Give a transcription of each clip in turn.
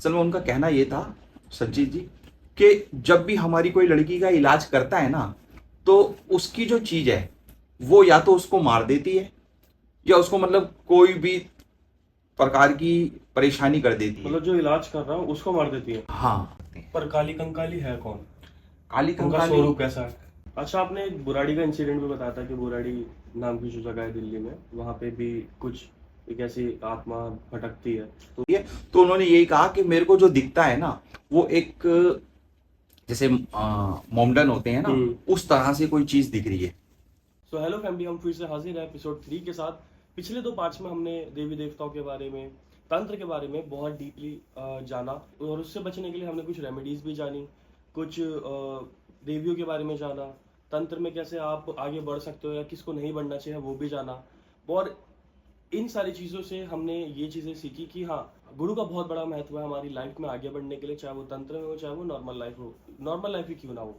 असल में उनका कहना ये था संजीत जी कि जब भी हमारी कोई लड़की का इलाज करता है ना, तो उसकी जो चीज है वो या तो उसको मार देती है या उसको मतलब कोई भी प्रकार की परेशानी कर देती है। मतलब जो इलाज कर रहा हूँ उसको मार देती है। हाँ, पर काली कंकाली है कौन? काली उनका कंकाली। स्वरूप कैसा है? अच्छा, आपने एक बुराड़ी का इंसिडेंट भी बताया था कि बुराड़ी नाम की जो जगह है दिल्ली में, वहाँ पे भी कुछ एक ऐसी आत्मा भटकती है। तो उन्होंने यही कहा कि मेरे को जो दिखता है ना, वो एक जैसे मोमडन होते हैं ना, उस तरह से कोई चीज दिख रही है। सो हेलो फैमिली, हम फिर से हाजिर हैं एपिसोड 3 के साथ। पिछले 2 पार्ट्स में हमने देवी देवताओं के बारे में, तंत्र के बारे में बहुत डीपली जाना, और उससे बचने के लिए हमने कुछ रेमेडीज भी जानी, कुछ देवियों के बारे में जाना, तंत्र में कैसे आप आगे बढ़ सकते हो या किसको नहीं बढ़ना चाहिए वो भी जाना। और इन सारी चीज़ों से हमने ये चीज़ें सीखी कि हाँ, गुरु का बहुत बड़ा महत्व है हमारी लाइफ में आगे बढ़ने के लिए, चाहे वो तंत्र में हो चाहे वो नॉर्मल लाइफ हो, नॉर्मल लाइफ ही क्यों ना हो।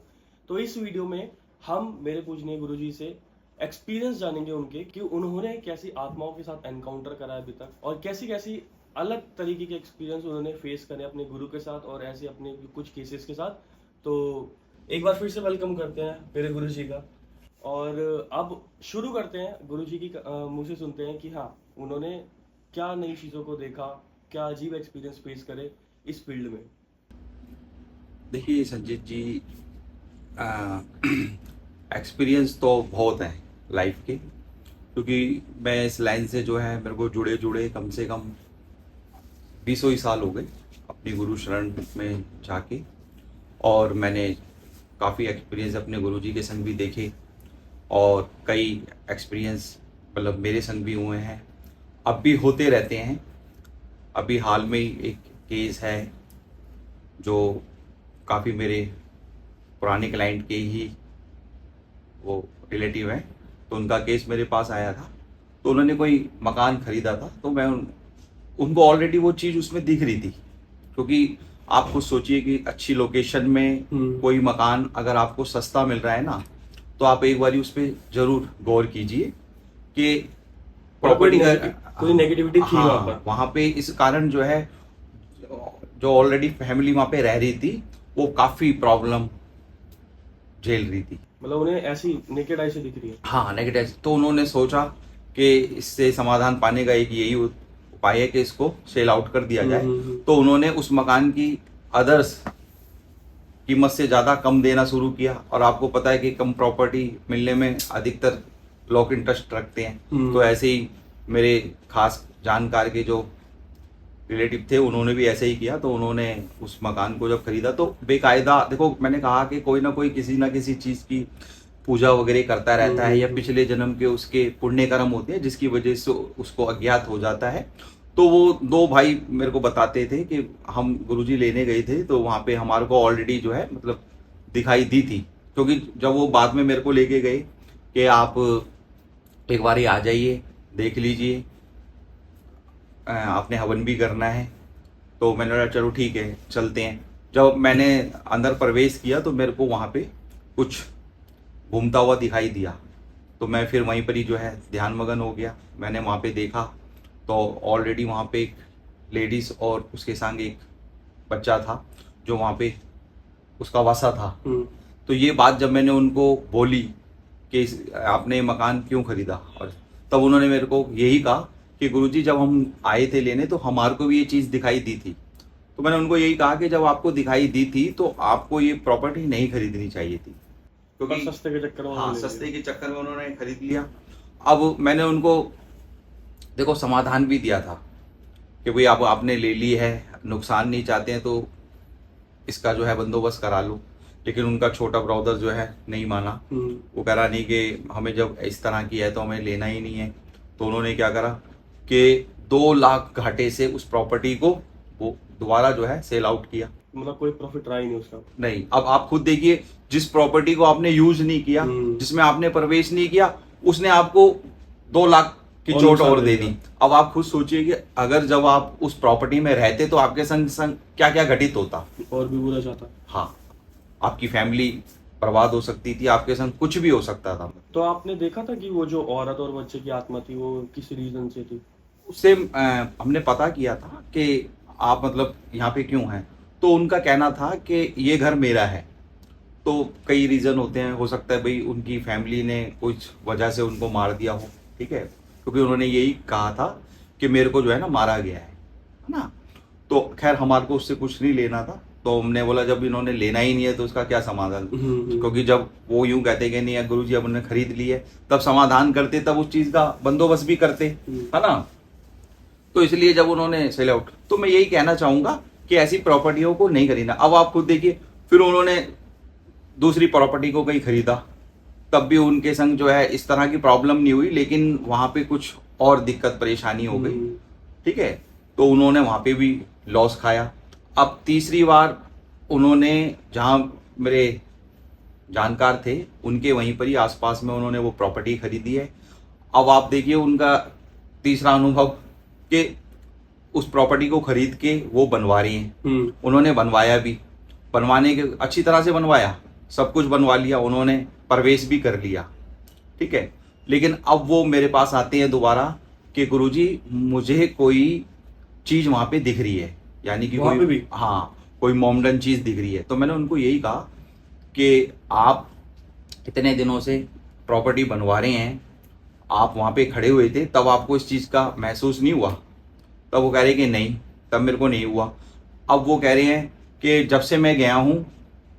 तो इस वीडियो में हम मेरे पूजनीय गुरु जी से एक्सपीरियंस जानेंगे उनके कि उन्होंने कैसी आत्माओं के साथ एनकाउंटर करा है अभी तक, और कैसी कैसी अलग तरीके के एक्सपीरियंस उन्होंने फेस करे अपने गुरु के साथ और ऐसे अपने कुछ केसेस के साथ। तो एक बार फिर से वेलकम करते हैं मेरे गुरु जी का, और अब शुरू करते हैं गुरु जी की मुंह से सुनते हैं कि हाँ, उन्होंने क्या नई चीज़ों को देखा, क्या अजीब एक्सपीरियंस फेस करे इस फील्ड में। देखिए संजीत जी, एक्सपीरियंस तो बहुत है लाइफ के, क्योंकि मैं इस लाइन से जो है मेरे को जुड़े जुड़े कम से कम 20 ही साल हो गए अपनी गुरु शरण में जाके। और मैंने काफ़ी एक्सपीरियंस अपने गुरुजी के संग भी देखे, और कई एक्सपीरियंस मतलब मेरे संग भी हुए हैं, अब भी होते रहते हैं। अभी हाल में ही एक केस है जो काफ़ी मेरे पुराने क्लाइंट के ही वो रिलेटिव हैं, तो उनका केस मेरे पास आया था। तो उन्होंने कोई मकान खरीदा था, तो मैं उनको ऑलरेडी वो चीज़ उसमें दिख रही थी, क्योंकि आप खुद सोचिए कि अच्छी लोकेशन में कोई मकान अगर आपको सस्ता मिल रहा है ना, तो आप एक बार उस पर जरूर गौर कीजिए कि प्रॉपर्टी का कोई नेगेटिविटी थी वहाँ पर। वहाँ पे इस कारण जो है, जो ऑलरेडी फैमिली वहाँ पे रह रही थी वो काफ़ी प्रॉब्लम झेल रही थी। मतलब उन्हें ऐसी नेकेड आई से दिख रही है। हाँ, नेगेटिव। तो उन्होंने सोचा कि इससे समाधान पाने का एक यही उपाय है कि इसको सेल आउट कर दिया जाए। तो उन्होंने उस मकान की अदर्स कीमत से ज़्यादा कम देना शुरू किया, और आपको पता है कि कम प्रॉपर्टी मिलने में अधिकतर लोग इंटरेस्ट रखते हैं। तो ऐसे ही मेरे खास जानकार के जो रिलेटिव थे उन्होंने भी ऐसे ही किया। तो उन्होंने उस मकान को जब खरीदा तो बेकायदा, देखो मैंने कहा कि कोई ना कोई किसी ना किसी चीज़ की पूजा वगैरह करता रहता है, या पिछले जन्म के उसके पुण्य कर्म होते हैं जिसकी वजह से उसको अज्ञात हो जाता है। तो वो 2 भाई मेरे को बताते थे कि हम गुरुजी लेने गए थे, तो वहाँ पे हमारे को ऑलरेडी जो है मतलब दिखाई दी थी। क्योंकि जब वो बाद में मेरे को लेके गए कि आप एक बार ही आ जाइए, देख लीजिए, आपने हवन भी करना है। तो मैंने बोला चलो ठीक है चलते हैं। जब मैंने अंदर प्रवेश किया तो मेरे को वहाँ पे कुछ घूमता हुआ दिखाई दिया, तो मैं फिर वहीं पर ही जो है ध्यान मगन हो गया। मैंने वहाँ पे देखा तो ऑलरेडी वहाँ पे एक लेडीज़ और उसके संग एक बच्चा था जो वहाँ पे उसका वासा था। तो ये बात जब मैंने उनको बोली कि आपने मकान क्यों खरीदा, और तब उन्होंने मेरे को यही कहा कि गुरुजी जब हम आए थे लेने तो हमारे को भी ये चीज़ दिखाई दी थी। तो मैंने उनको यही कहा कि जब आपको दिखाई दी थी तो आपको ये प्रॉपर्टी नहीं खरीदनी चाहिए थी, क्योंकि सस्ते के चक्कर में हाँ, सस्ते के चक्कर में उन्होंने खरीद लिया। अब मैंने उनको देखो समाधान भी दिया था कि भाई अब आपने ले ली है, नुकसान नहीं चाहते हैं तो इसका जो है बंदोबस्त करा लो। लेकिन उनका छोटा ब्रदर जो है नहीं माना, वो कह रहा नहीं कि हमें जब इस तरह की है तो हमें लेना ही नहीं है। तो उन्होंने क्या करा कि 2 लाख घाटे से उस प्रॉपर्टी को वो दोबारा जो है सेल आउट किया। मतलब कोई प्रॉफिट रहा ही नहीं उसका। नहीं, अब आप खुद देखिए, जिस प्रॉपर्टी को आपने यूज नहीं किया, जिसमें आपने प्रवेश नहीं किया, उसने आपको 2 लाख की चोट और दे दी। अब आप खुद सोचिए कि अगर जब आप उस प्रॉपर्टी में रहते तो आपके संग संग क्या क्या घटित होता, और भी बुरा जाता। हाँ, आपकी फैमिली बर्बाद हो सकती थी, आपके संग कुछ भी हो सकता था। तो आपने देखा था कि वो जो औरत और बच्चे की आत्मा थी वो किस रीजन से थी? उससे हमने पता किया था कि आप मतलब यहाँ पे क्यों हैं? तो उनका कहना था कि ये घर मेरा है। तो कई रीज़न होते हैं, हो सकता है भाई उनकी फैमिली ने कुछ वजह से उनको मार दिया हो, ठीक है, क्योंकि उन्होंने यही कहा था कि मेरे को जो है ना मारा गया है ना। तो खैर हमारे को उससे कुछ नहीं लेना था, तो हमने बोला जब इन्होंने लेना ही नहीं है तो उसका क्या समाधान, क्योंकि जब वो यूं कहते कि नहीं गुरु जी अब उन्होंने खरीद ली है, तब समाधान करते, तब उस चीज़ का बंदोबस्त भी करते, है ना। तो इसलिए जब उन्होंने सेल आउट, तो मैं यही कहना चाहूंगा कि ऐसी प्रॉपर्टियों को नहीं खरीदना। अब आप खुद देखिए, फिर उन्होंने दूसरी प्रॉपर्टी को कहीं खरीदा, तब भी उनके संग जो है इस तरह की प्रॉब्लम नहीं हुई, लेकिन वहां पे कुछ और दिक्कत परेशानी हो गई, ठीक है। तो उन्होंने वहां पे भी लॉस खाया। अब तीसरी बार उन्होंने, जहां मेरे जानकार थे उनके वहीं पर ही आसपास में उन्होंने वो प्रॉपर्टी खरीदी है। अब आप देखिए उनका तीसरा अनुभव कि उस प्रॉपर्टी को खरीद के वो बनवा रही हैं। उन्होंने बनवाया भी, बनवाने के अच्छी तरह से बनवाया, सब कुछ बनवा लिया, उन्होंने प्रवेश भी कर लिया, ठीक है। लेकिन अब वो मेरे पास आते हैं दोबारा कि गुरुजी मुझे कोई चीज वहां पे दिख रही है, यानी कि वहां पे भी? हाँ, कोई मोमडन चीज दिख रही है। तो मैंने उनको यही कहा कि आप इतने दिनों से प्रॉपर्टी बनवा रहे हैं, आप वहां पे खड़े हुए थे, तब आपको इस चीज का महसूस नहीं हुआ? तब वो कह रहे कि नहीं, तब मेरे को नहीं हुआ। अब वो कह रहे हैं कि जब से मैं गया हूं,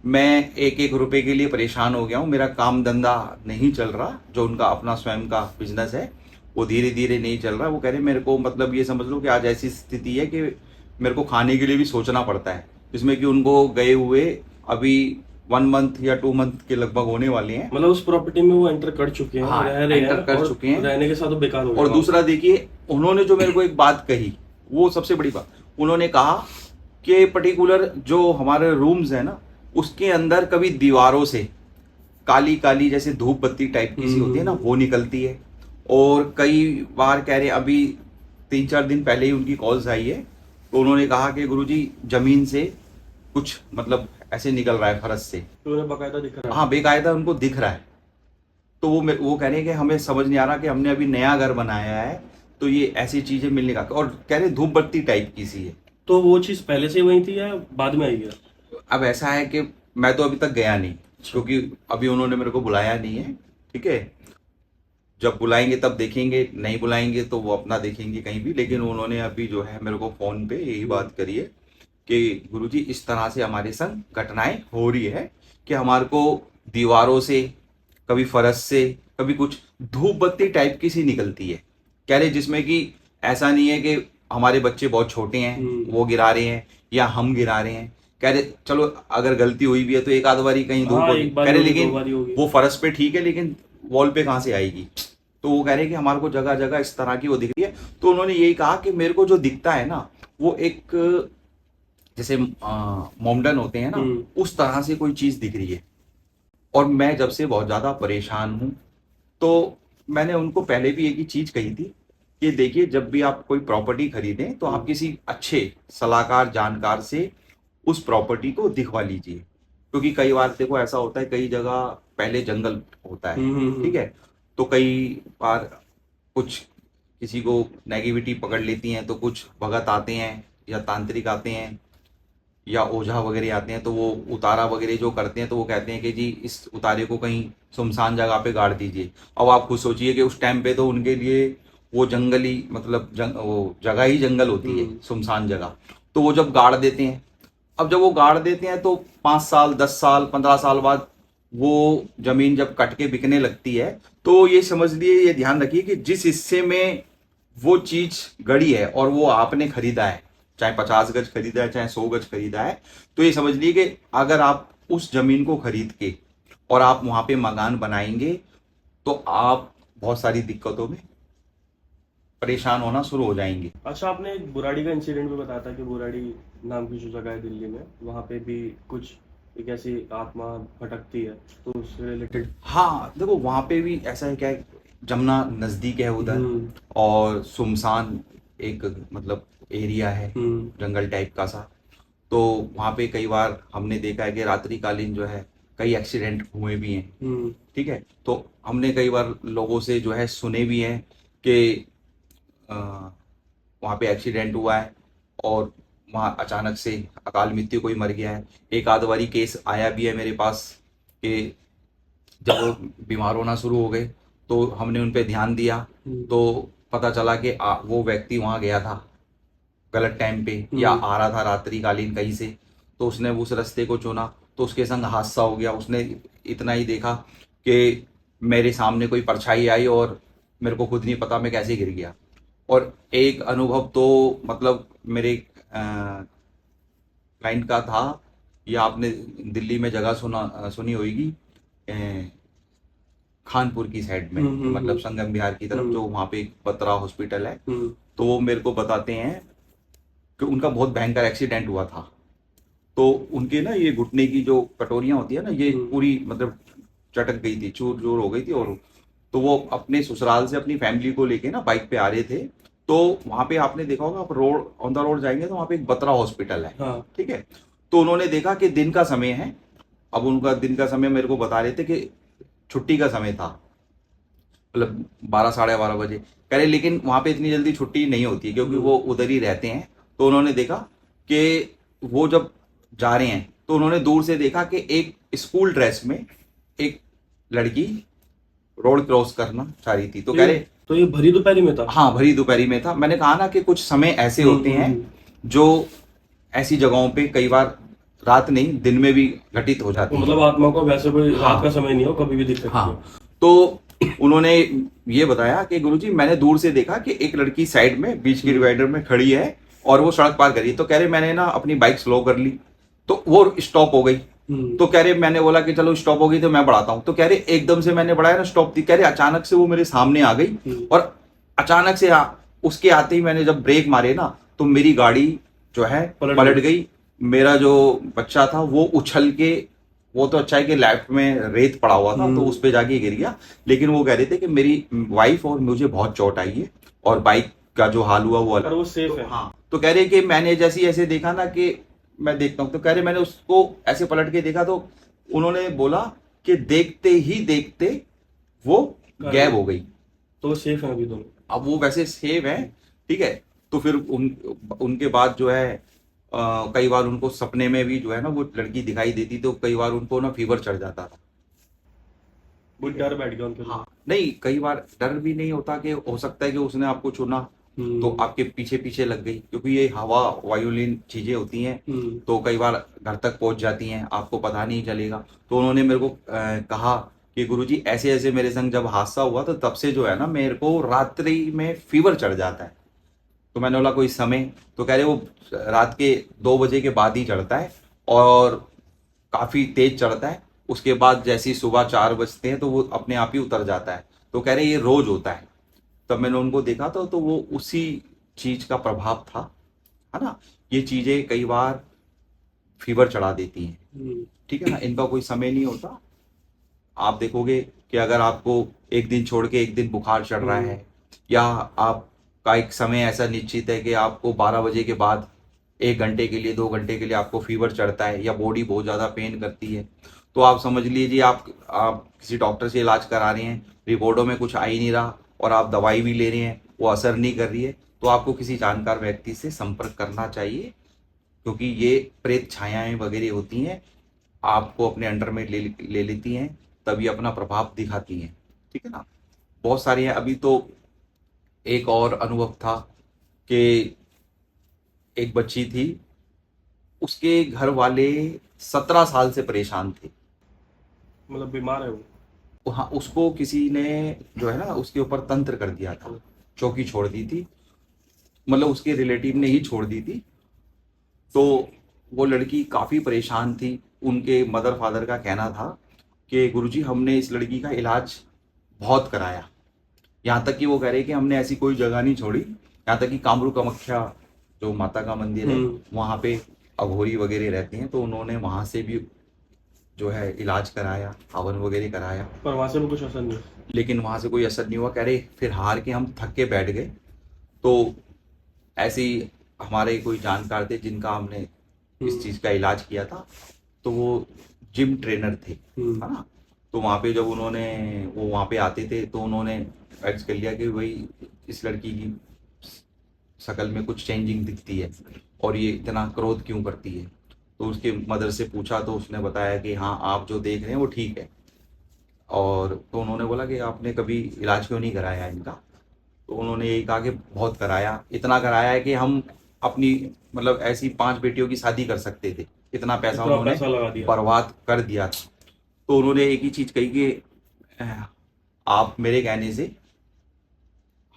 मैं एक एक रुपए के लिए परेशान हो गया हूं, मेरा काम धंधा नहीं चल रहा, जो उनका अपना स्वयं का बिजनेस है वो धीरे धीरे नहीं चल रहा। वो कह रहे मेरे को, मतलब ये समझ लो कि आज ऐसी स्थिति है कि मेरे को खाने के लिए भी सोचना पड़ता है, जिसमें कि उनको गए हुए अभी 1 मंथ या 2 मंथ के लगभग होने वाले हैं। मतलब उस प्रॉपर्टी में वो एंटर कर चुके हैं, हाँ, रह रहे एंटर हैं, कर और चुके हैं। रहने के साथ वो बेकार हो गया। और दूसरा देखिए, उन्होंने जो मेरे को एक बात कही, वो सबसे बड़ी बात, उन्होंने कहा कि पर्टिकुलर जो हमारे रूम्स है ना, उसके अंदर कभी दीवारों से काली काली जैसे धूप बत्ती टाइप की सी होती है ना, वो निकलती है। और कई बार कह रहे, अभी 3-4 दिन पहले ही उनकी कॉल्स आई है, तो उन्होंने कहा कि गुरुजी जमीन से कुछ मतलब ऐसे निकल रहा है फरस से। तो उन्हें बकायदा दिख रहा है? हाँ, बेकायदा उनको दिख रहा है। तो वो कह रहे हैं कि हमें समझ नहीं आ रहा कि हमने अभी नया घर बनाया है, तो ये ऐसी चीजें मिलने का, और कह रहे धूप बत्ती टाइप की सी है। तो वो चीज पहले से वही थी या बाद में आई है? अब ऐसा है कि मैं तो अभी तक गया नहीं, क्योंकि अभी उन्होंने मेरे को बुलाया नहीं है, ठीक है। जब बुलाएंगे तब देखेंगे, नहीं बुलाएंगे तो वो अपना देखेंगे कहीं भी। लेकिन उन्होंने अभी जो है मेरे को फोन पे यही बात करी है कि गुरुजी इस तरह से हमारे संग घटनाएं हो रही है कि हमारे को दीवारों से, कभी फरस से, कभी कुछ धूप बत्ती टाइप की सी निकलती है। कह रहे जिसमें कि ऐसा नहीं है कि हमारे बच्चे बहुत छोटे हैं वो गिरा रहे हैं या हम गिरा रहे हैं। कह रहे चलो अगर गलती हुई भी है तो एक आध बारी कहीं धूप हाँ, होगी, एक बार कह रहे होगी, लेकिन 2 बारी होगी। वो फरस पे ठीक है, लेकिन वॉल पे कहाँ से आएगी। तो वो कह रहे कि हमारे को जगह जगह इस तरह की वो दिख रही है। तो उन्होंने यही कहा कि मेरे को जो दिखता है ना, वो एक जैसे मोमडन होते हैं ना, उस तरह से कोई चीज दिख रही है। और मैं जब से बहुत ज्यादा परेशान हूं, तो मैंने उनको पहले भी एक ही चीज कही थी कि देखिए जब भी आप कोई प्रॉपर्टी खरीदें तो आप किसी अच्छे सलाहकार जानकार से उस प्रॉपर्टी को दिखवा लीजिए। क्योंकि कई बार देखो ऐसा होता है, कई जगह पहले जंगल होता है, ठीक है। तो कई बार कुछ किसी को नेगेटिविटी पकड़ लेती हैं, तो कुछ भगत आते हैं या तांत्रिक आते हैं या ओझा वगैरह आते हैं, तो वो उतारा वगैरह जो करते हैं, तो वो कहते हैं कि जी इस उतारे को कहीं सुनसान जगह पे गाड़ दीजिए। अब आप खुद सोचिए कि उस टाइम पे तो उनके लिए वो जंगली मतलब वो जगह ही जंगल होती है, सुनसान जगह। तो वो जब गाड़ देते हैं, अब जब वो गाड़ देते हैं तो 5 साल 10 साल 15 साल बाद वो जमीन जब कट के बिकने लगती है, तो ये समझ लिए, ये ध्यान रखिए कि जिस हिस्से में वो चीज गड़ी है और वो आपने खरीदा है, चाहे 50 गज खरीदा है चाहे 100 गज खरीदा है, तो ये समझ लीजिए कि अगर आप उस जमीन को खरीद के और आप वहां पे मकान बनाएंगे, तो आप बहुत सारी दिक्कतों में परेशान होना शुरू हो जाएंगे। अच्छा, आपने एक बुराड़ी का इंसिडेंट भी बताया था कि बुराड़ी नाम की जो जगह है दिल्ली में, वहाँ पे भी कुछ एक ऐसी आत्मा भटकती है, तो उससे रिलेटेड? हाँ देखो, वहां पे भी ऐसा है, क्या है, जमुना नजदीक है उधर, और सुमसान एक मतलब एरिया है, जंगल टाइप का सा। तो वहां पे कई बार हमने देखा है कि रात्रिकालीन जो है कई एक्सीडेंट हुए भी हैं, ठीक है। तो हमने कई बार लोगों से जो है सुने भी हैं कि वहां पे एक्सीडेंट हुआ है और वहाँ अचानक से अकाल मृत्यु कोई मर गया है। एक आध बारी केस आया भी है मेरे पास कि जब वो बीमार होना शुरू हो गए तो हमने उन पे ध्यान दिया तो पता चला कि वो व्यक्ति वहाँ गया था गलत टाइम पे या आ रहा था रात्रिकालीन कहीं से, तो उसने उस रास्ते को चुना तो उसके संग हादसा हो गया। उसने इतना ही देखा कि मेरे सामने कोई परछाई आई और मेरे को खुद नहीं पता मैं कैसे गिर गया। और एक अनुभव तो मतलब मेरे क्लाइंट का था, या आपने दिल्ली में जगह सुनी होगी खानपुर की साइड में, मतलब संगम बिहार की तरफ, जो वहाँ पे एक बत्रा हॉस्पिटल है। तो वो मेरे को बताते हैं कि उनका बहुत भयंकर एक्सीडेंट हुआ था। तो उनके ना ये घुटने की जो कटोरियां होती है ना, ये पूरी मतलब चटक गई थी, चूर चूर हो गई थी। और तो वो अपने ससुराल से अपनी फैमिली को लेके ना बाइक पे आ रहे थे। तो वहां पे आपने देखा होगा, आप रोड ऑन द रोड जाएंगे तो वहां पे एक बत्रा हॉस्पिटल है। हाँ। ठीक है। तो उन्होंने देखा कि दिन का समय है। अब उनका दिन का समय मेरे को बता रहे थे कि छुट्टी का समय था, मतलब 12 साढ़े 12 बजे। कह रहे लेकिन वहां पे इतनी जल्दी छुट्टी नहीं होती क्योंकि वो उधर ही रहते हैं। तो उन्होंने देखा कि वो जब जा रहे हैं तो उन्होंने दूर से देखा कि एक स्कूल ड्रेस में एक लड़की रोड क्रॉस करना चाह रही थी। तो कह रहे तो ये भरी दोपहरी में था? हाँ, भरी दोपहरी में था। मैंने कहा ना कि कुछ समय ऐसे होते हैं जो ऐसी जगहों पे कई बार रात नहीं दिन में भी घटित हो जाती है। मतलब आत्मा को वैसे कोई हाँ। रात का समय नहीं हो, कभी भी दिख सकती है। हाँ। तो उन्होंने ये बताया कि गुरुजी मैंने दूर से देखा कि एक लड़की साइड में बीच की डिवाइडर में खड़ी है और वो सड़क पार कर रही है। तो कह रहे मैंने ना अपनी बाइक स्लो कर ली तो वो स्टॉप हो गई। तो कह रहे मैंने बोला कि चलो स्टॉप हो गई तो मैं बढ़ाता हूँ। तो कह रहे एकदम से मैंने बढ़ाया ना, स्टॉप थी। कह रहे अचानक से वो मेरे सामने आ गई और अचानक से उसके आते ही मैंने जब ब्रेक मारे ना तो मेरी गाड़ी जो है पलट गई। मेरा जो बच्चा था वो उछल के, वो तो अच्छा है कि लेफ्ट में रेत पड़ा हुआ था तो उस पे जाके गिर गया। लेकिन वो कह रहे थे कि मेरी वाइफ और मुझे बहुत चोट आई है और बाइक का जो हाल हुआ वो अलग। पर वो सेफ है। हाँ। तो कह रहे कि मैंने जैसे ऐसे देखा ना कि मैं देखता हूँ, तो कह रहे मैंने उसको ऐसे पलट के देखा तो उन्होंने बोला कि देखते ही देखते वो गायब हो गई। तो सेफ है अभी दोनों? अब वो वैसे सेफ है। ठीक है। तो फिर उनके बाद जो है कई बार उनको सपने में भी जो है ना वो लड़की दिखाई देती, तो कई बार उनको ना फीवर चढ़ जाता था। वो डर बैठ गया उनके हाँ। नहीं, कई बार डर भी नहीं होता कि हो सकता है कि उसने आपको चुना तो आपके पीछे पीछे लग गई, क्योंकि ये हवा वायुलीन चीजें होती हैं तो कई बार घर तक पहुंच जाती हैं, आपको पता नहीं चलेगा। तो उन्होंने मेरे को कहा कि गुरुजी ऐसे ऐसे मेरे संग जब हादसा हुआ तो तब से जो है ना मेरे को रात्रि में फीवर चढ़ जाता है। तो मैंने बोला कोई समय? तो कह रहे वो रात के 2 बजे के बाद ही चढ़ता है और काफी तेज चढ़ता है। उसके बाद जैसे ही सुबह 4 बजते हैं तो वो अपने आप ही उतर जाता है। तो कह रहे ये रोज होता है। तब मैंने उनको देखा तो वो उसी चीज का प्रभाव था, है ना। ये चीजें कई बार फीवर चढ़ा देती हैं। ठीक है ना, इनका कोई समय नहीं होता। आप देखोगे कि अगर आपको एक दिन छोड़ के एक दिन बुखार चढ़ रहा है, या आपका एक समय ऐसा निश्चित है कि आपको 12 बजे के बाद 1 घंटे के लिए 2 घंटे के लिए आपको फीवर चढ़ता है या बॉडी बहुत ज़्यादा पेन करती है, तो आप समझ लीजिए आप किसी डॉक्टर से इलाज करा रहे हैं, रिपोर्टों में कुछ आ ही नहीं रहा और आप दवाई भी ले रहे हैं, वो असर नहीं कर रही है, तो आपको किसी जानकार व्यक्ति से संपर्क करना चाहिए। क्योंकि ये प्रेत छायाएं वगैरह होती हैं, आपको अपने अंडर में ले लेती हैं, तभी अपना प्रभाव दिखाती हैं। ठीक है ना। बहुत सारी हैं। अभी तो एक और अनुभव था कि एक बच्ची थी, उसके घर वाले 17 साल से परेशान थे। मतलब बीमार है वो? हाँ, उसको किसी ने जो है ना उसके ऊपर तंत्र कर दिया था, चौकी छोड़ दी थी, मतलब उसके रिलेटिव ने ही छोड़ दी थी। तो वो लड़की काफ़ी परेशान थी। उनके मदर फादर का कहना था कि गुरुजी हमने इस लड़की का इलाज बहुत कराया, यहाँ तक कि वो कह रहे कि हमने ऐसी कोई जगह नहीं छोड़ी, यहाँ तक कि कामरू कामाख्या जो माता का मंदिर है वहाँ पे अघोरी वगैरह रहती हैं, तो उन्होंने वहाँ से भी जो है इलाज कराया, हवन वगैरह कराया, पर वहाँ से भी कुछ असर नहीं? लेकिन वहाँ से कोई असर नहीं हुआ। कह रहे फिर हार के हम थक के बैठ गए। तो ऐसे ही हमारे कोई जानकार थे जिनका हमने इस चीज़ का इलाज किया था, तो वो जिम ट्रेनर थे, है ना। तो वहाँ पे जब वो वहाँ पे आते थे तो उन्होंने एक्स कर लिया कि भाई इस लड़की की शक्ल में कुछ चेंजिंग दिखती है। और ये इतना क्रोध क्यों करती है। तो उसके मदर से पूछा तो उसने बताया कि हाँ, आप जो देख रहे हैं वो ठीक है। और तो उन्होंने बोला कि आपने कभी इलाज क्यों नहीं कराया इनका। तो उन्होंने यही कहा कि बहुत कराया, इतना कराया है कि हम अपनी मतलब ऐसी 5 बेटियों की शादी कर सकते थे, इतना पैसा इतना उन्होंने पैसा लगा दिया। बर्बाद कर दिया था। तो उन्होंने एक ही चीज़ कही कि "अह, आप मेरे कहने से